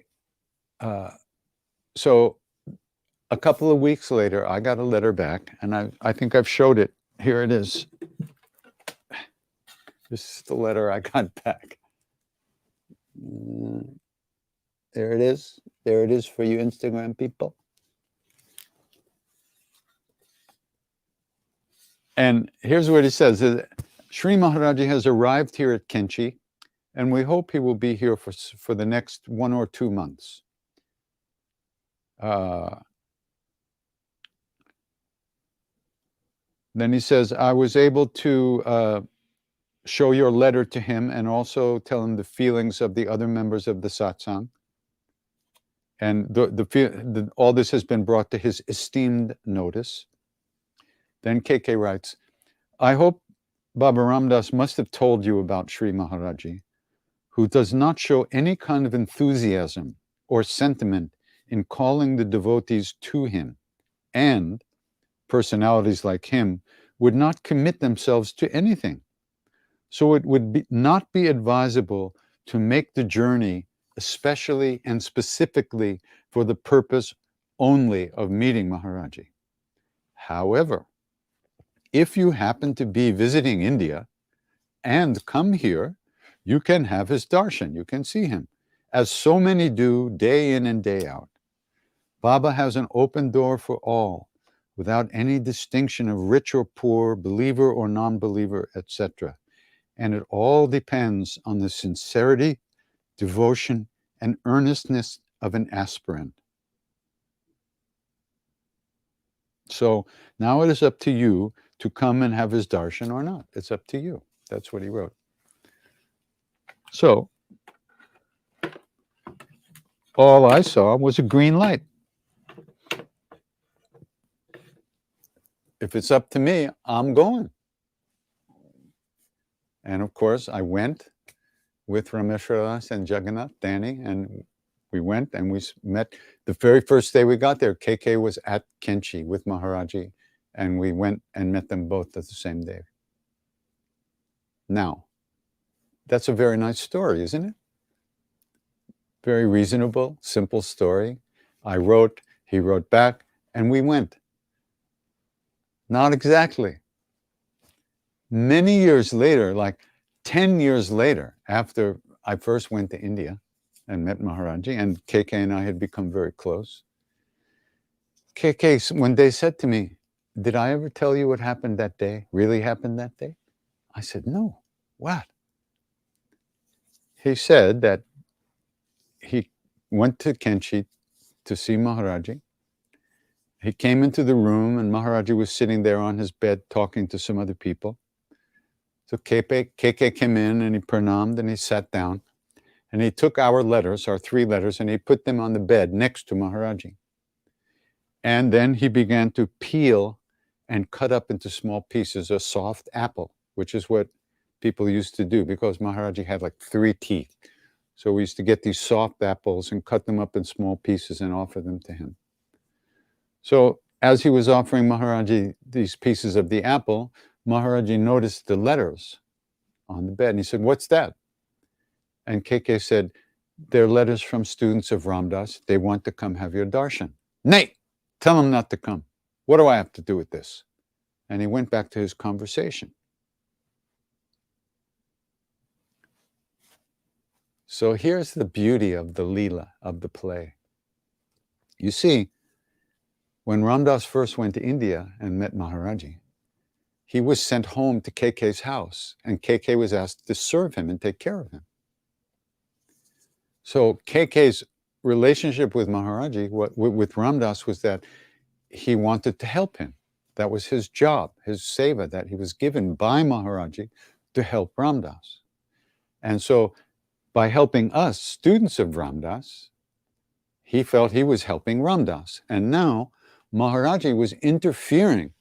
so a couple of weeks later, I got a letter back, and I think I've showed it. Here it is. This is the letter I got back. There it is. There it is for you Instagram people. And here's what he says. Sri Maharaji has arrived here at Kenchi, and we hope he will be here for the next 1 or 2 months. Then he says, I was able to show your letter to him and also tell him the feelings of the other members of the Satsang. And all this has been brought to his esteemed notice. Then KK writes, I hope Baba Ram Dass must have told you about Sri Maharaji, who does not show any kind of enthusiasm or sentiment in calling the devotees to him, and personalities like him would not commit themselves to anything. So it would not be advisable to make the journey especially and specifically for the purpose only of meeting Maharaji. However, if you happen to be visiting India and come here, you can have his darshan, you can see him, as so many do day in and day out. Baba has an open door for all, without any distinction of rich or poor, believer or non-believer, etc. And it all depends on the sincerity, devotion, and earnestness of an aspirant. So now it is up to you to come and have his darshan or not. It's up to you. That's what he wrote. So all I saw was a green light. If it's up to me, I'm going. And of course, I went with Rameshwaras and Jagannath, Danny, and we went and we met. The very first day we got there, KK was at Kenchi with Maharaji, and we went and met them both at the same day. Now, that's a very nice story, isn't it? Very reasonable, simple story. I wrote, he wrote back, and we went. Not exactly. Many years later, like 10 years later, after I first went to India and met Maharaji, and KK and I had become very close, KK, when they said to me, did I ever tell you what happened that day, really happened that day? I said, no. What? He said that he went to Kenchi to see Maharaji. He came into the room and Maharaji was sitting there on his bed talking to some other people. So KK came in and he pranamed and he sat down and he took our letters, our 3 letters, and he put them on the bed next to Maharaji. And then he began to peel and cut up into small pieces a soft apple, which is what people used to do because Maharaji had like 3 teeth. So we used to get these soft apples and cut them up in small pieces and offer them to him. So as he was offering Maharaji these pieces of the apple, Maharaji noticed the letters on the bed and he said, what's that? And KK said, they're letters from students of Ramdas. They want to come have your darshan. Nay, tell them not to come. What do I have to do with this? And he went back to his conversation. So here's the beauty of the Leela, of the play. You see, when Ramdas first went to India and met Maharaji, he was sent home to KK's house, and KK was asked to serve him and take care of him. So KK's relationship with Maharaji, with Ramdas, was that he wanted to help him. That was his job, his seva that he was given by Maharaji to help Ramdas. And so by helping us, students of Ramdas, he felt he was helping Ramdas. And now Maharaji was interfering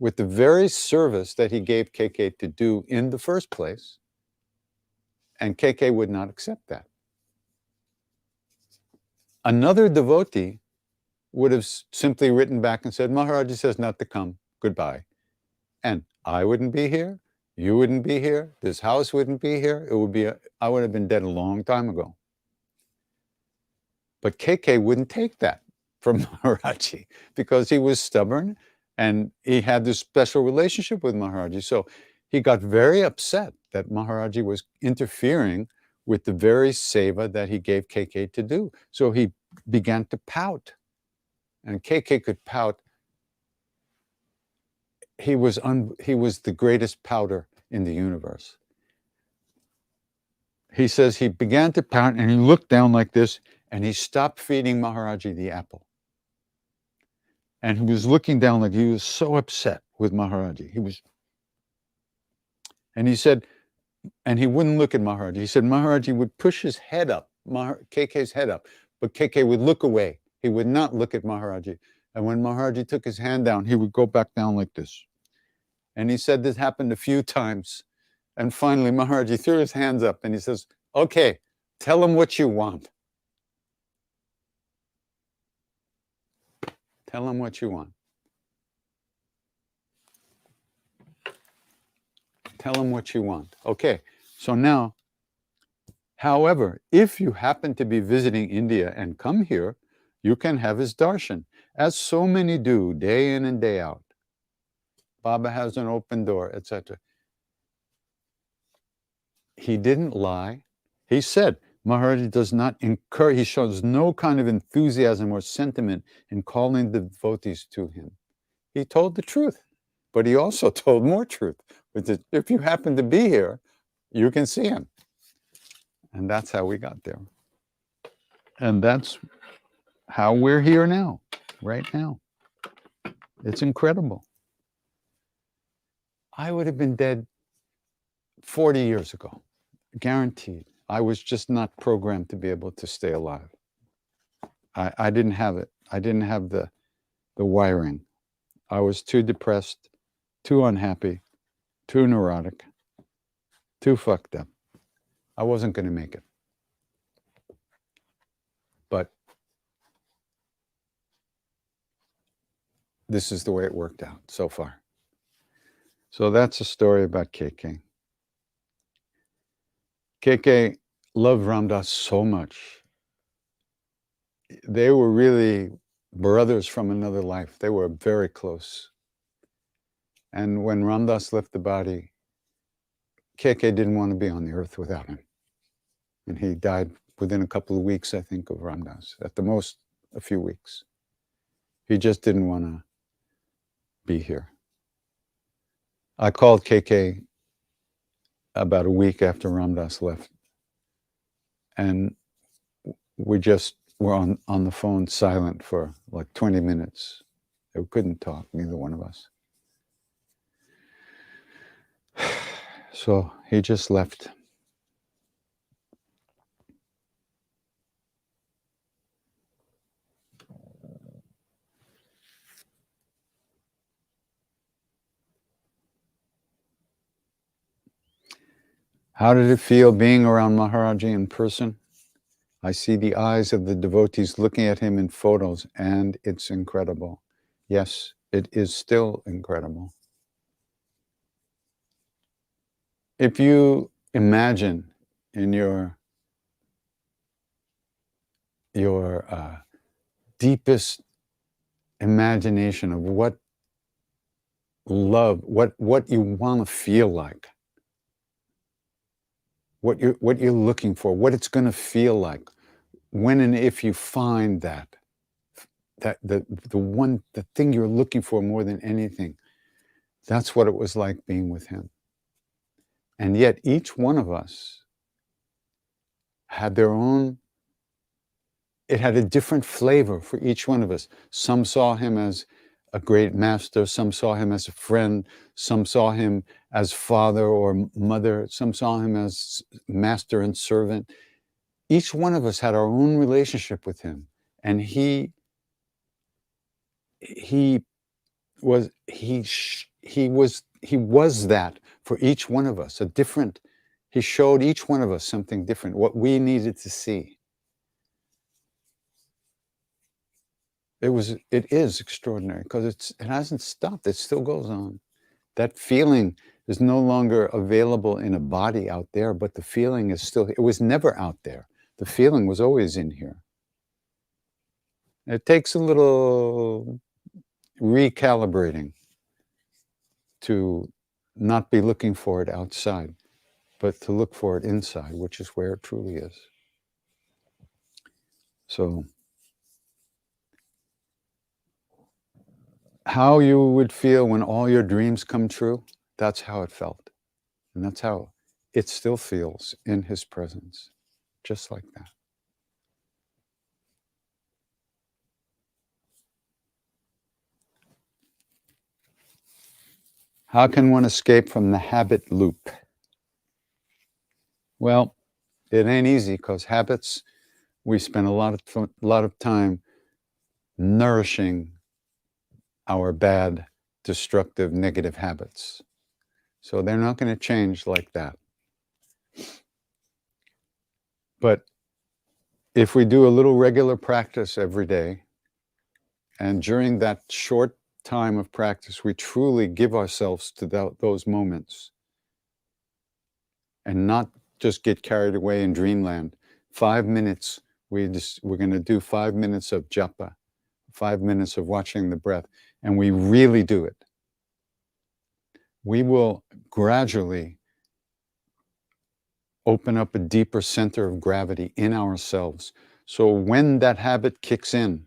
with the very service that he gave KK to do in the first place, and KK would not accept that. Another devotee would have simply written back and said, Maharaji says not to come, goodbye. And I wouldn't be here, you wouldn't be here, this house wouldn't be here, I would have been dead a long time ago. But KK wouldn't take that from Maharaji because he was stubborn and he had this special relationship with Maharaji. So he got very upset that Maharaji was interfering with the very seva that he gave KK to do. So he began to pout. And KK could pout. He was the greatest pouter in the universe. He says he began to pout and he looked down like this and he stopped feeding Maharaji the apple. And he was looking down like he was so upset with Maharaji. And he said, and he wouldn't look at Maharaji. He said Maharaji would push his head up, KK's head up, but KK would look away. He would not look at Maharaji. And when Maharaji took his hand down, he would go back down like this. And he said this happened a few times. And finally, Maharaji threw his hands up and he says, okay, tell him what you want. Tell him what you want. Tell him what you want. Okay, so now, however, if you happen to be visiting India and come here, you can have his darshan, as so many do day in and day out. Baba has an open door, etc. He didn't lie. He said, Maharaj does not encourage, he shows no kind of enthusiasm or sentiment in calling the devotees to him. He told the truth, but he also told more truth, which is, if you happen to be here, you can see him. And that's how we got there. And that's how we're here now, right now. It's incredible. I would have been dead 40 years ago, guaranteed. I was just not programmed to be able to stay alive. I didn't have it. I didn't have the wiring. I was too depressed, too unhappy, too neurotic, too fucked up. I wasn't going to make it. But this is the way it worked out so far. So that's a story about KK. KK loved Ram Dass so much. They were really brothers from another life. They were very close. And when Ram Dass left the body, KK didn't want to be on the earth without him. And he died within a couple of weeks, I think, of Ram Dass. At the most, a few weeks. He just didn't want to be here. I called KK about a week after Ram Dass left. And we just were on the phone silent for like 20 minutes. We couldn't talk, neither one of us. So he just left. How did it feel being around Maharaji in person? I see the eyes of the devotees looking at him in photos, and it's incredible. Yes, it is still incredible. If you imagine in your deepest imagination of what love, what you want to feel like, what you're looking for, what it's going to feel like, when and if you find that the thing you're looking for more than anything, that's what it was like being with him. And yet each one of us had their own, it had a different flavor for each one of us. Some saw him as a great master, some saw him as a friend, some saw him as father or mother, some saw him as master and servant. Each one of us had our own relationship with him, and he was that for each one of us, he showed each one of us something different, what we needed to see. It is extraordinary because it hasn't stopped. It still goes on. That feeling is no longer available in a body out there, but the feeling is still, it was never out there. The feeling was always in here. It takes a little recalibrating to not be looking for it outside, but to look for it inside, which is where it truly is. So, how you would feel when all your dreams come true, that's how it felt. And that's how it still feels in his presence, just like that. How can one escape from the habit loop? Well, it ain't easy because habits, we spend a lot of time nourishing our bad, destructive, negative habits. So they're not going to change like that. But if we do a little regular practice every day, and during that short time of practice, we truly give ourselves to those moments and not just get carried away in dreamland. 5 minutes, we're going to do 5 minutes of japa, 5 minutes of watching the breath, and we really do it. We will gradually open up a deeper center of gravity in ourselves. So when that habit kicks in,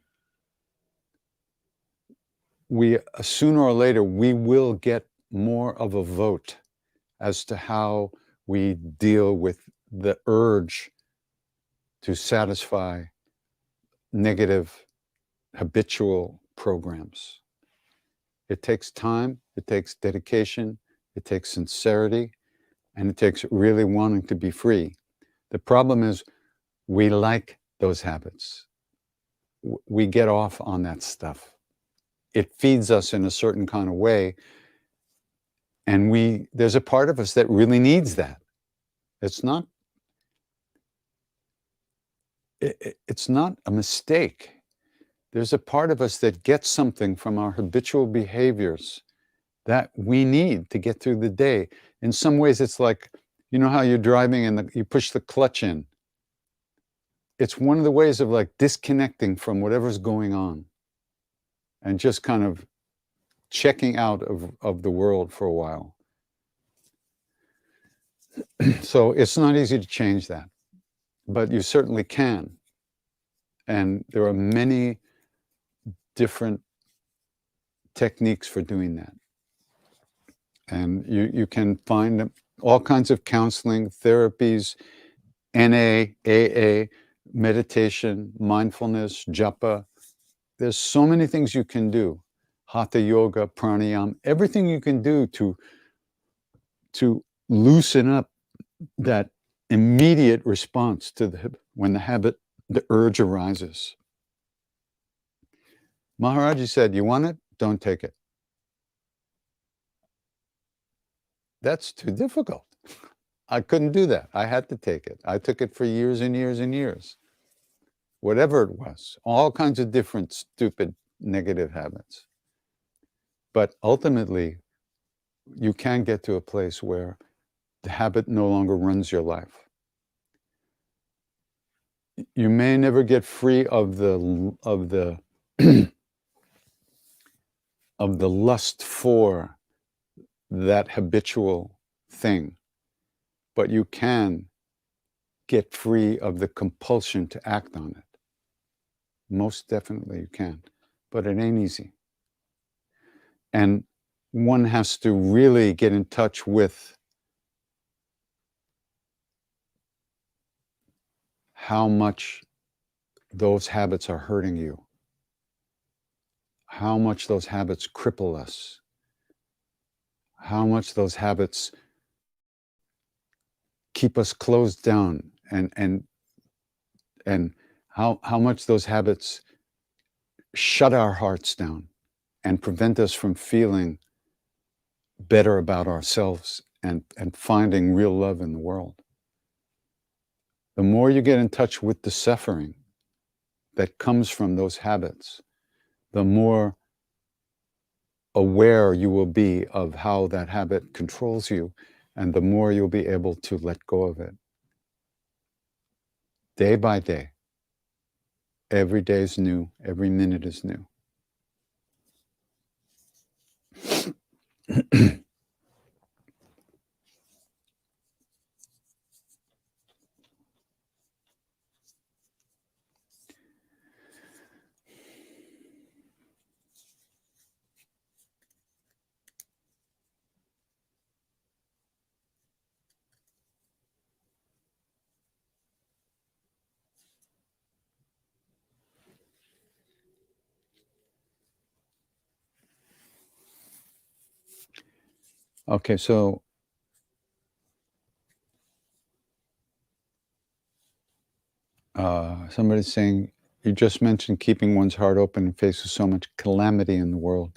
we sooner or later, we will get more of a vote as to how we deal with the urge to satisfy negative habitual programs. It takes time, it takes dedication, it takes sincerity, and it takes really wanting to be free. The problem is we like those habits. We get off on that stuff. It feeds us in a certain kind of way, and there's a part of us that really needs that. It's not a mistake. There's a part of us that gets something from our habitual behaviors that we need to get through the day. In some ways, it's like, you know how you're driving and you push the clutch in. It's one of the ways of like disconnecting from whatever's going on and just kind of checking out of the world for a while. So it's not easy to change that, but you certainly can. And there are many different techniques for doing that. And you can find all kinds of counseling, therapies, NA, AA, meditation, mindfulness, japa. There's so many things you can do. Hatha yoga, pranayama, everything you can do to loosen up that immediate response to when the urge arises. Maharaji said, you want it? Don't take it. That's too difficult. I couldn't do that. I had to take it. I took it for years and years and years. Whatever it was, all kinds of different stupid negative habits. But ultimately, you can get to a place where the habit no longer runs your life. You may never get free of the of the lust for that habitual thing, but you can get free of the compulsion to act on it. Most definitely you can, but it ain't easy. And one has to really get in touch with how much those habits are hurting you, how much those habits cripple us, how much those habits keep us closed down, and how much those habits shut our hearts down and prevent us from feeling better about ourselves and finding real love in the world. The more you get in touch with the suffering that comes from those habits, the more aware you will be of how that habit controls you, and the more you'll be able to let go of it. Day by day. Every day is new. Every minute is new. Okay, so somebody's saying, you just mentioned keeping one's heart open in face of so much calamity in the world.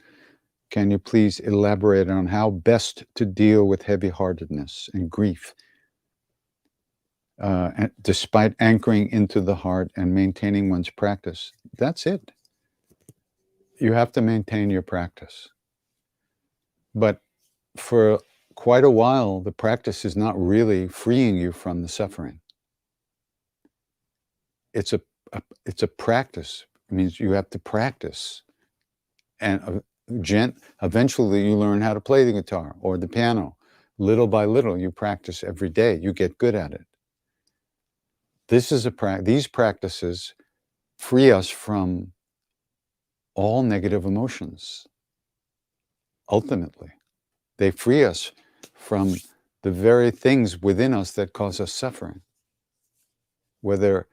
Can you please elaborate on how best to deal with heavy-heartedness and grief, despite anchoring into the heart and maintaining one's practice? That's it. You have to maintain your practice. But for quite a while, the practice is not really freeing you from the suffering. It's a practice. It means you have to practice. And eventually you learn how to play the guitar or the piano. Little by little, you practice every day. You get good at it. These practices free us from all negative emotions. Ultimately, they free us from the very things within us that cause us suffering. Whether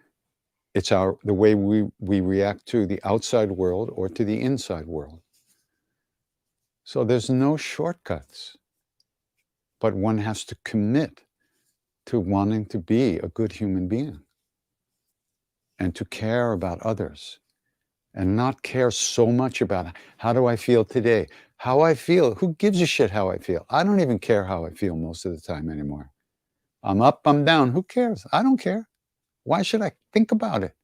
it's the way we react to the outside world or to the inside world. So there's no shortcuts, but one has to commit to wanting to be a good human being and to care about others and not care so much about how do I feel today? How I feel, who gives a shit how I feel? I don't even care how I feel most of the time anymore. I'm up, I'm down, who cares? I don't care. Why should I think about it?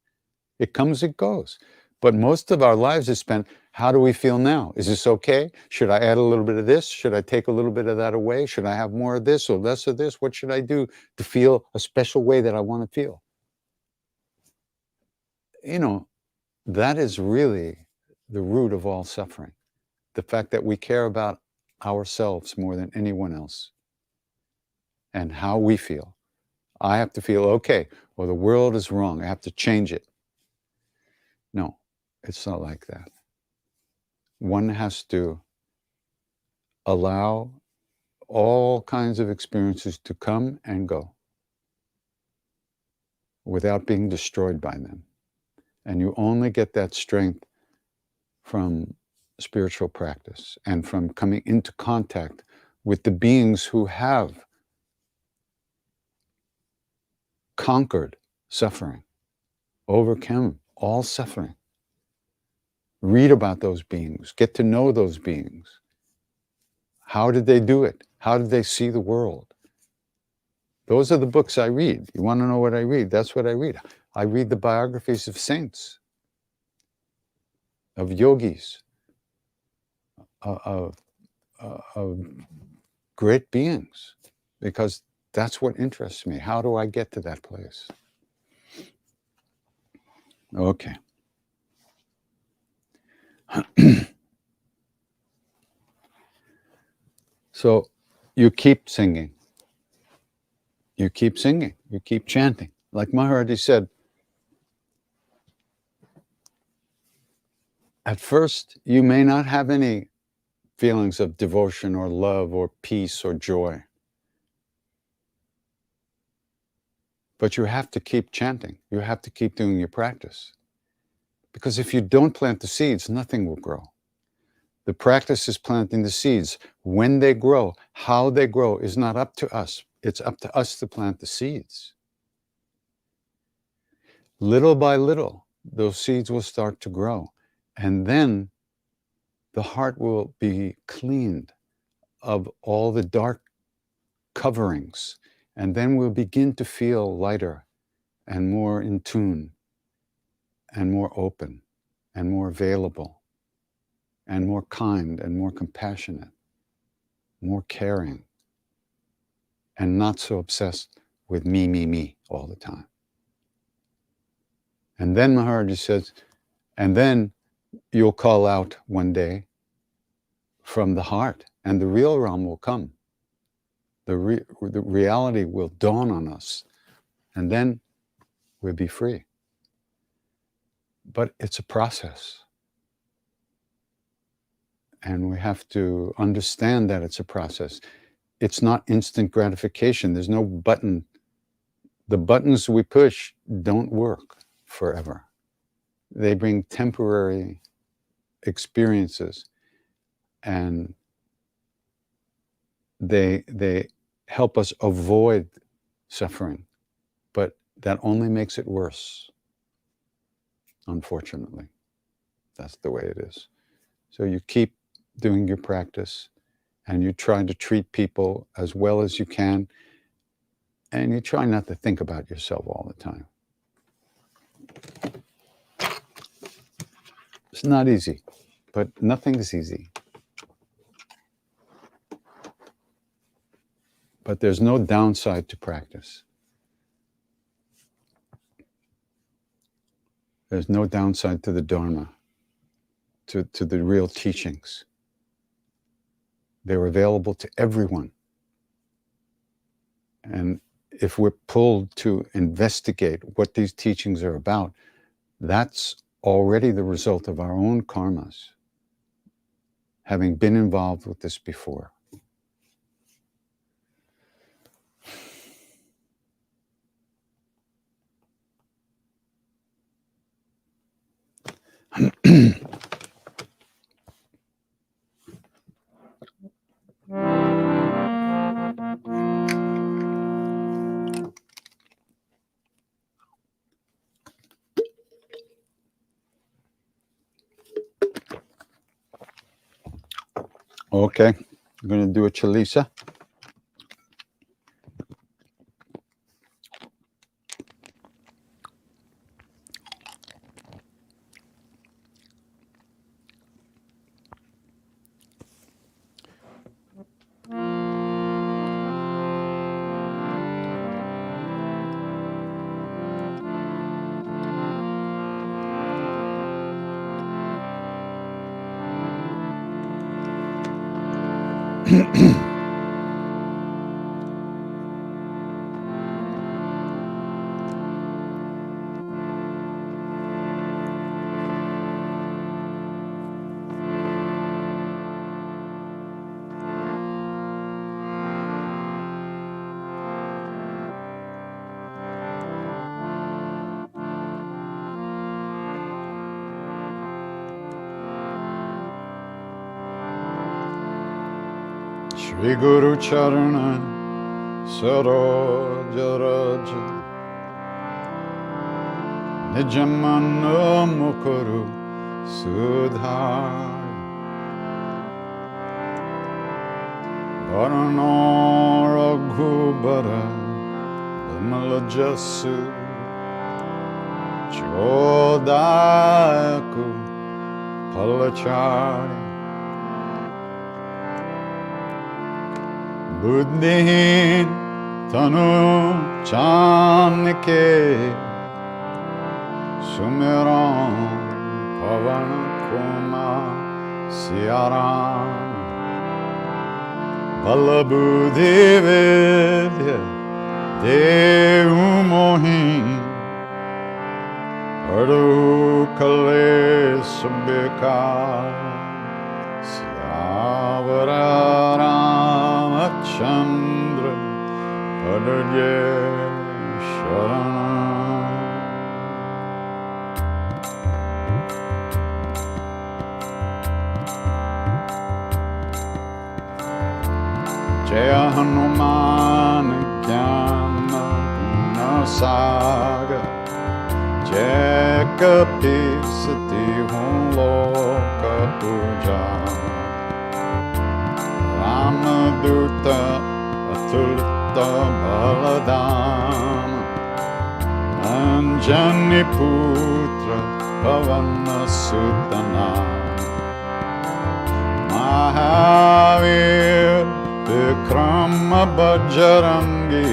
It comes, it goes. But most of our lives is spent, how do we feel now? Is this okay? Should I add a little bit of this? Should I take a little bit of that away? Should I have more of this or less of this? What should I do to feel a special way that I want to feel? You know, that is really the root of all suffering. The fact that we care about ourselves more than anyone else and how we feel. I have to feel okay, or the world is wrong. I have to change it. No, it's not like that. One has to allow all kinds of experiences to come and go without being destroyed by them. And you only get that strength from spiritual practice and from coming into contact with the beings who have conquered suffering, overcome all suffering. Read about those beings, get to know those beings. How did they do it? How did they see the world? Those are the books I read. You want to know what I read? That's what I read. I read the biographies of saints, of yogis, of great beings, because that's what interests me. How do I get to that place? Okay. So you keep singing. You keep singing. You keep chanting. Like Maharaji said, at first you may not have any feelings of devotion or love or peace or joy. But you have to keep chanting. You have to keep doing your practice. Because if you don't plant the seeds, nothing will grow. The practice is planting the seeds. When they grow, how they grow is not up to us. It's up to us to plant the seeds. Little by little, those seeds will start to grow. And then the heart will be cleaned of all the dark coverings. And then we'll begin to feel lighter and more in tune and more open and more available and more kind and more compassionate, more caring, and not so obsessed with me all the time. And then Maharaji says, and then you'll call out one day from the heart and the real realm will come. The reality will dawn on us and then we'll be free. But it's a process. And we have to understand that it's a process. It's not instant gratification. There's no button. The buttons we push don't work forever. They bring temporary experiences and they help us avoid suffering, but that only makes it worse, unfortunately. That's the way it is. So you keep doing your practice and you try to treat people as well as you can, and you try not to think about yourself all the time. It's not easy, but nothing is easy. But there's no downside to practice. There's no downside to the Dharma, to the real teachings. They're available to everyone. And if we're pulled to investigate what these teachings are about, that's already the result of our own karmas, having been involved with this before. Okay, I'm going to do a chalisa. Shri Guru Charana Saroja Raja Nijamana Mukuru Sudhar Varano Raghubara Vimala Jasu Chodayaku Palachari Buddhihin Tanu Chanike Sumiran Pavan Kumar Siaram Balabuddhi Vidya Devu Mohin Adu Kale Subhikar Siavara Chandra Padadye Sharanam Jaya Hanuman Jnana Gunasagar Jai Kapisati Hum Loka Puja Ramaduta Atulta Baladam Anjani Putra Pavana Sutana Mahavir Vikrama Bajrangi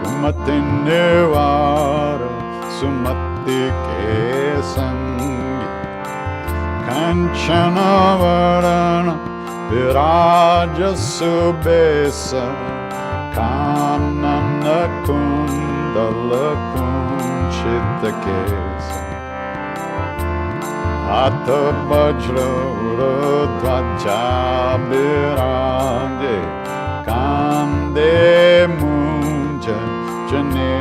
Kumati Nivara Sumati Kesangi Kanchana Varana Viraja Subesa Kanana Kundala Kunchita Kesa Hata Bajra Uradvaja Virage Kande Munja Jane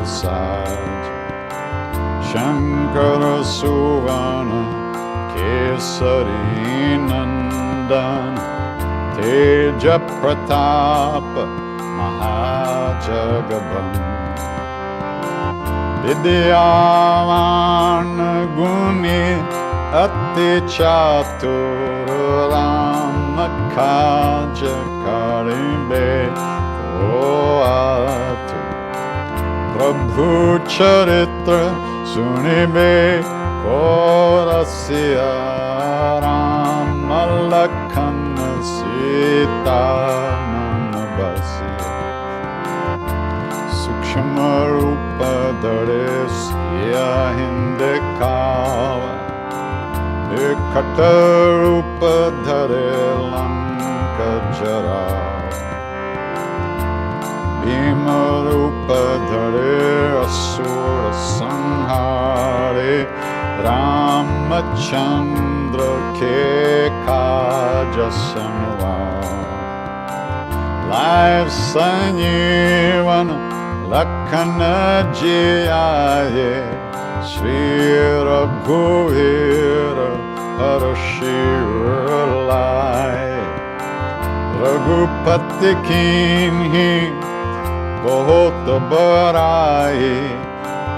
Usaj Shankara Suvana Kesari Nandan Teja Pratapa Mahajagabam Vidyavan Guni Ati Chatur Ramakaja Karimbe Oatu Prabhu Charitra Sunibe Korasya Ramalakhan Sita Shmarupa Dare Siya Hindikava Ekatarupa Dhare Lanka Jara Bhimarupa Dhare Asura Sanhare Ramachandra Ke Kaja Sanvar Life Sanyivana Lakhana Jiyaye Shri Raghuveera Harashiralai Raghupati Kinhi Bahut Baraye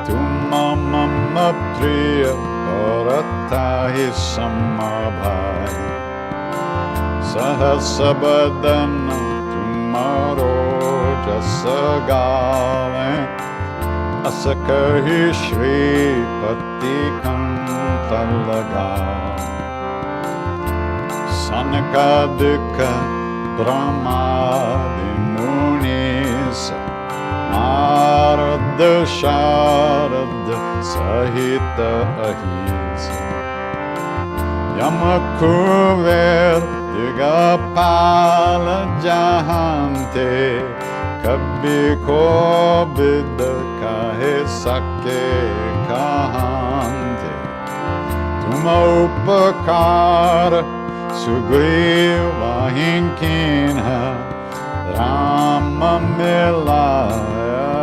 Tumma Mama Priya Bharatahi Samabhai Sahasabadana Tumaro Jasagale Asakahi Shri Pati Kantalaga Sanakadika Brahmadi Munis Narada Sharada Sahita Ahisa Yamakuver Digapala Jahante Kabhi ko bid kahe sake kahante Tuma upakar sugriva hinkinha Rama milaya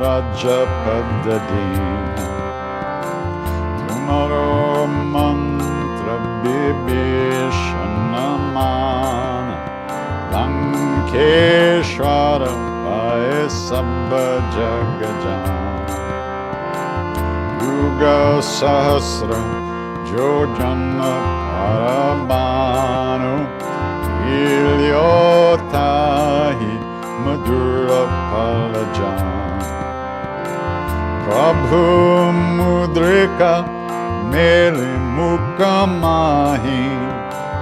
rajapadadina Tumaro mantra bibishanamana Lankeshwara Sabba Jagajan Yuga Sahasra Jojana Parabanu Ilyotahi Madhura Palajan Prabhu Mudrika Meli Mukamahi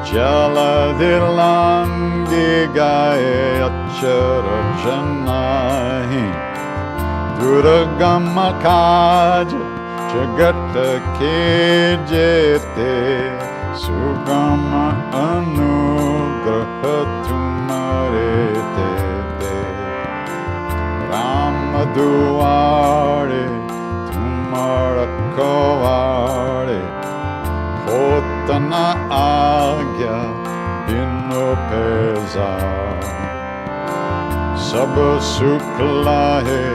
Jaladilangi Gaye Achara Janahi Duragama Kaja Jagata Ke Jete Sugama Anugraha Tumarete Ramaduare Tumarakovare Hotana Agya Binu Pezar Sab Sukla Hai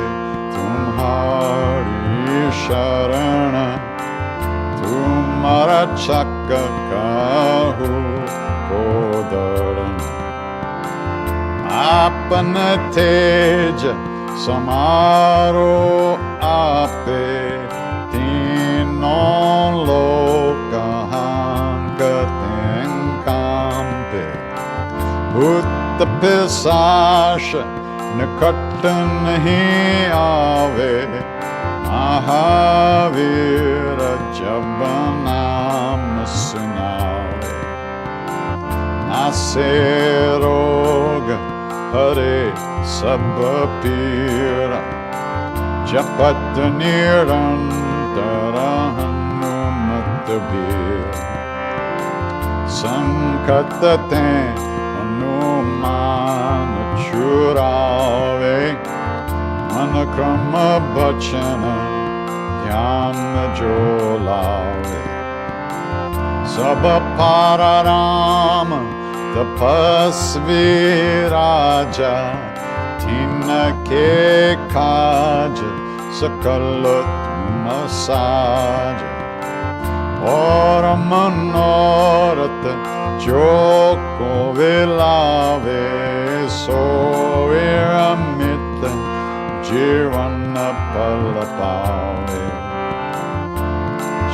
Tumhari Sharana Tumhara Chakka Kahu Kodaran Apana Teja Samaro Ape Tinon Lokahan Katenkampe Bhutta Pisasha Nikat nahi aave Mahavira jab naam sunave Nase roga hare sab pira Japat nirantara hanumat bir Sankatate hanuman churave Manakrama bachana Dhyana jolave Saba pararama Tapasvi raja Tina ke kaja Sakala tumasaja Ora manorata Joko vilave Soviramita Jirvana palapave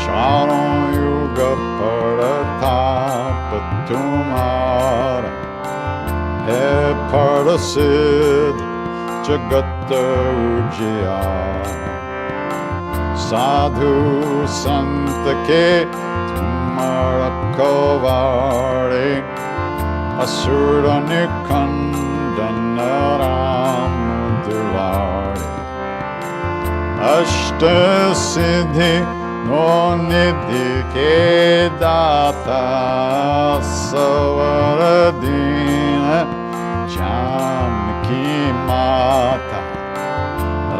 Charon yuga paratapa tumhara Hai parasid jagata ujjaya Sadhu santa ke tumhara kovare Asura nikandana ramudulare Ashta Siddhi No Nidhi Ke Data Savaradina Janki Mata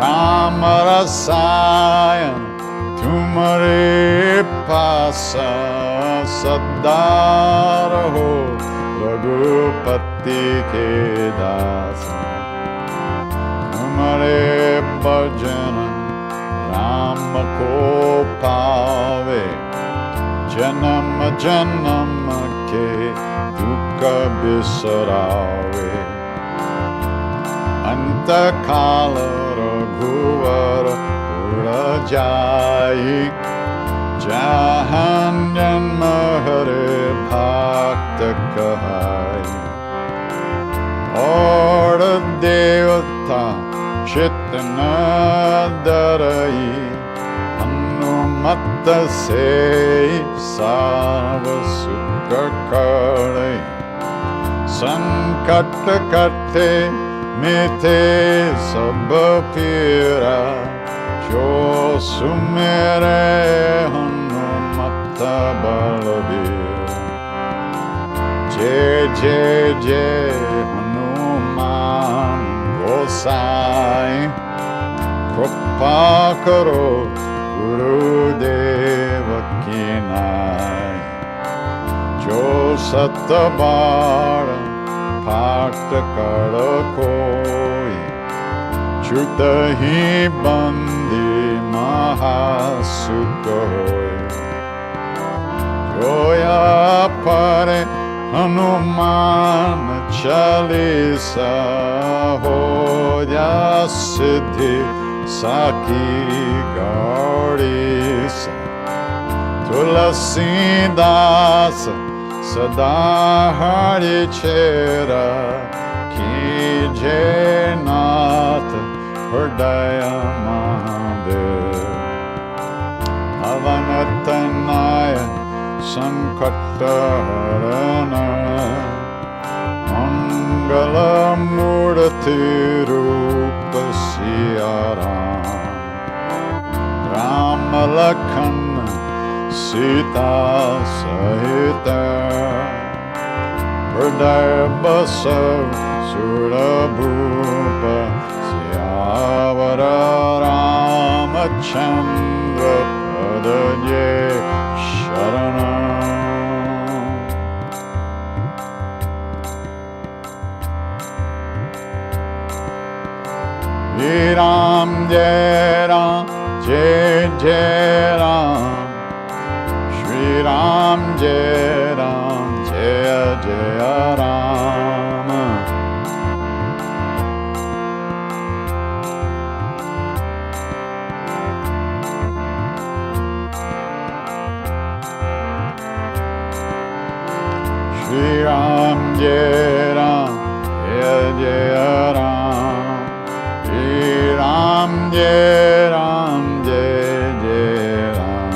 Rama Rasayan Tumare Pasa Sadaraho Raghupati Ke Dasa Tumare Bhajana Rama Ko Pave Janam Janam Ke Dukha Bisarave Anta Kala Raghuvara Purajai Jahan Janma Hare Bhakta Kahai Orda Devata Chitana Darai Hanumatta Se Sarva Sukha Karai Sankat Kate Mite Sabha Pira Jo Sumere Hanumatta Balavira Jai Jai Jai Hanuman Gosai Kripa Karo Gurudeva Kinai Jo Satabara Bhakta Kara Koi Chuta Hi Bandi Mahasukha Hoi Joya Pare Hanuman Chalisa Hoya Siddhi Saki Gaurisa Tulasi Dasa Sada Hari Chera Ki Jainat Hridaya Mahadev Avanatanaya Sankata Harana Mangala Murti Rupa Siyaram Rama Lakshmana Sita Sahita Hridaya Basav Surabhupa Siyavara Ramachandra Padaye Sharanam Ram Jai Ram Jai Jai Ram Shri Ram Jai Ram Jai Jai Ram Shri Ram Jai Ram Jai Jai Ram Shri Ram Jai Ram Jai Jai Ram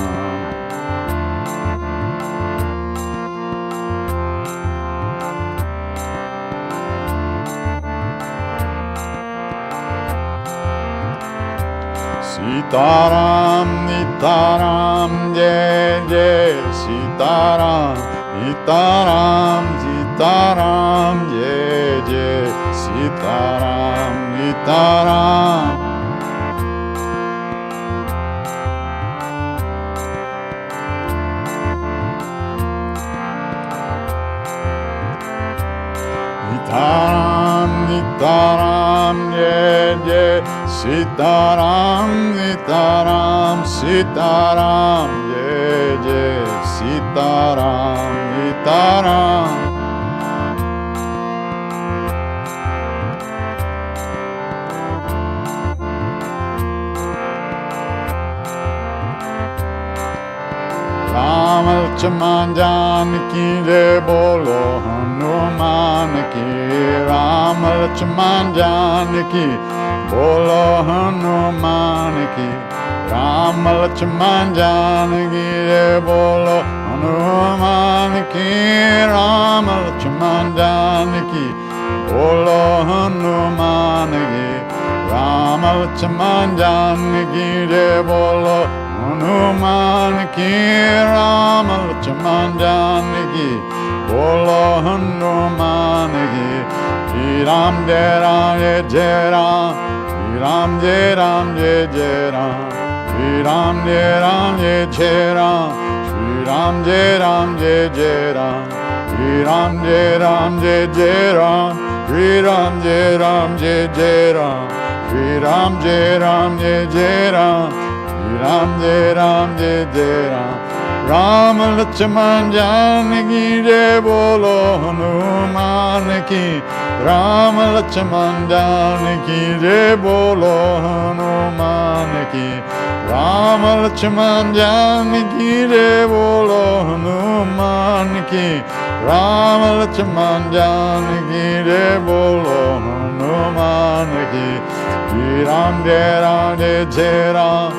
Sitaram Nitaram Jai Jai Sitaram Nitaram Sitaram Jai Jai Sitaram Nitaram Nitaram Nitaram Jai Jai Sitaram Nitaram Sitaram Jai Jai Sitaram Nitaram Ram Lakshman Janaki Jai Bolo Hanuman Ki Ram Lakshman Janaki Bolo Hanuman Ki Ram Lakshman Janaki Jai Bolo Hanuman Ki Ram Lakshman Janaki Bolo Hanuman Ki Ram Lakshman Janaki Jai Bolo Hanuman Ki Rama Lakshman Janaki Bolo Hanuman Ki Shri Ram Jai Ram Jai Ram Shri Ram Jai Ram Jai Ram Shri Ram Jai Ram Jai Ram Shri Ram Jai Ram Jai Ram Shri Ram Jai Ram Jai Ram Shri Ram Jai Ram Jai Ram Shri Ram Jai Ram Jai Ram Shri Ram Jai Ram Jai Ram Ram Lakshman Janaki Jai Bolo Hanuman Ki Ram Lakshman Janaki Jai Bolo Hanuman Ki Ram Lakshman Janaki Jai Bolo Hanuman Ki Ram Lakshman Janaki Jai Bolo Hanuman Ki Shri Ram Jai Ram Jai Ram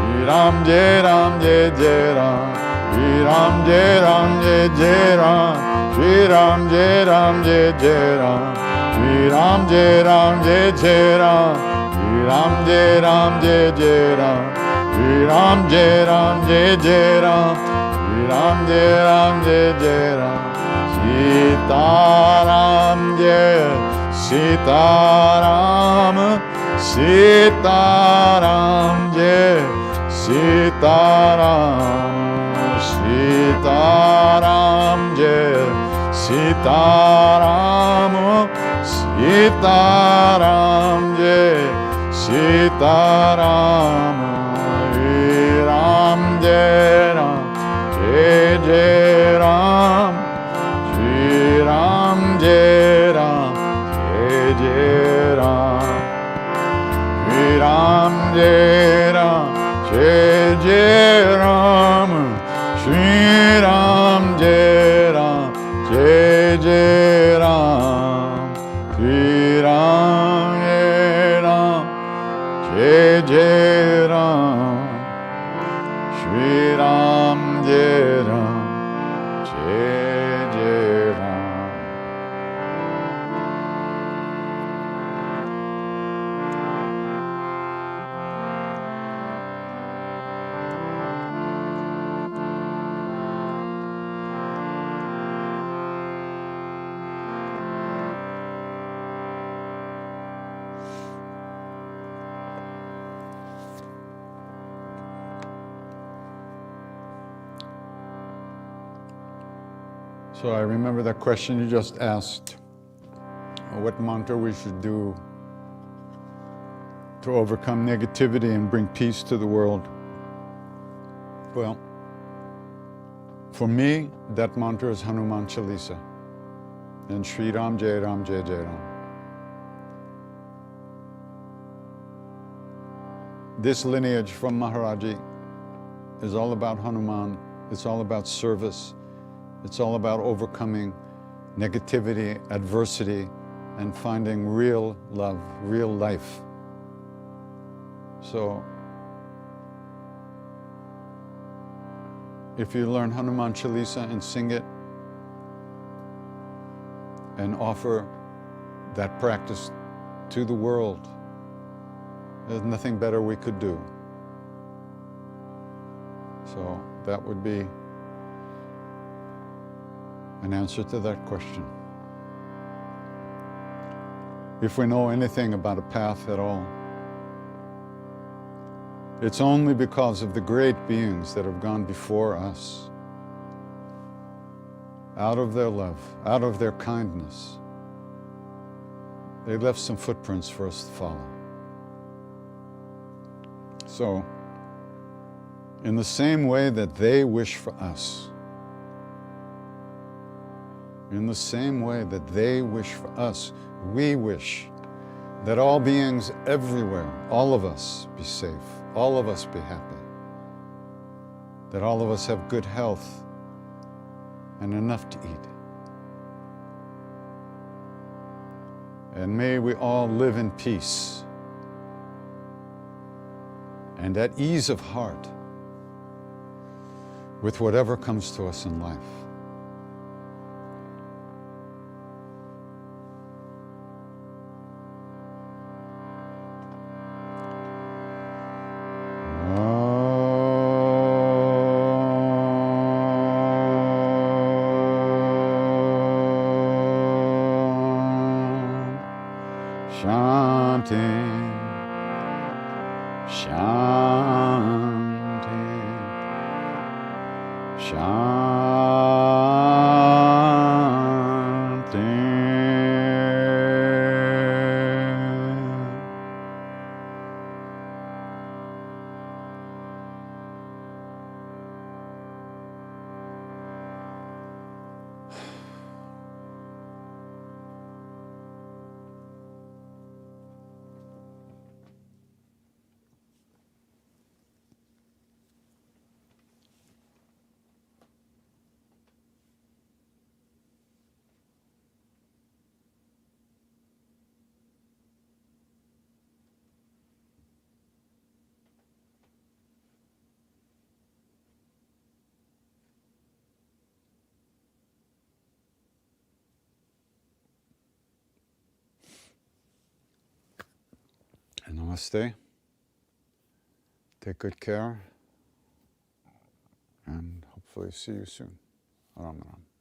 Shri Ram Jai Ram Jai Ram Shri Ram Jai Ram Jai Ram Shri Ram Jai Ram Jai Ram Shri Ram Jai Ram Jai Ram Shri Ram Jai Ram Jai Ram Shri Ram Jai Ram Jai Ram Shri Ram Jai Ram Jai Ram Sita Ram Jai Sita Ram Sita Ram Jai Sita Ram Sita Ram Jai Sita Ram Sita Ram Jai Sita Ram Ram Jai Ram Jai Ram Shri Ram Jai Ram Jai Ram Shri Ram Jai Ram Jai Ram Shri Ram Jai Ram Jai Ram Shri Ram Jai Ram Jai Ram Shri Ram Jai Ram Jai Ram. So I remember that question you just asked, what mantra we should do to overcome negativity and bring peace to the world. Well, for me, that mantra is Hanuman Chalisa and Shri Ram Jai Ram Jai Jai Ram. This lineage from Maharaji is all about Hanuman. It's all about service. It's all about overcoming negativity, adversity, and finding real love, real life. So, if you learn Hanuman Chalisa and sing it, and offer that practice to the world, there's nothing better we could do. So that would be an answer to that question. If we know anything about a path at all, it's only because of the great beings that have gone before us. Out of their love, out of their kindness, they left some footprints for us to follow. So, in the same way that they wish for us, in the same way that they wish for us, we wish that all beings everywhere, all of us, be safe, all of us be happy, that all of us have good health and enough to eat. And may we all live in peace and at ease of heart with whatever comes to us in life. Namaste. Take good care, and hopefully see you soon. Ram Ram.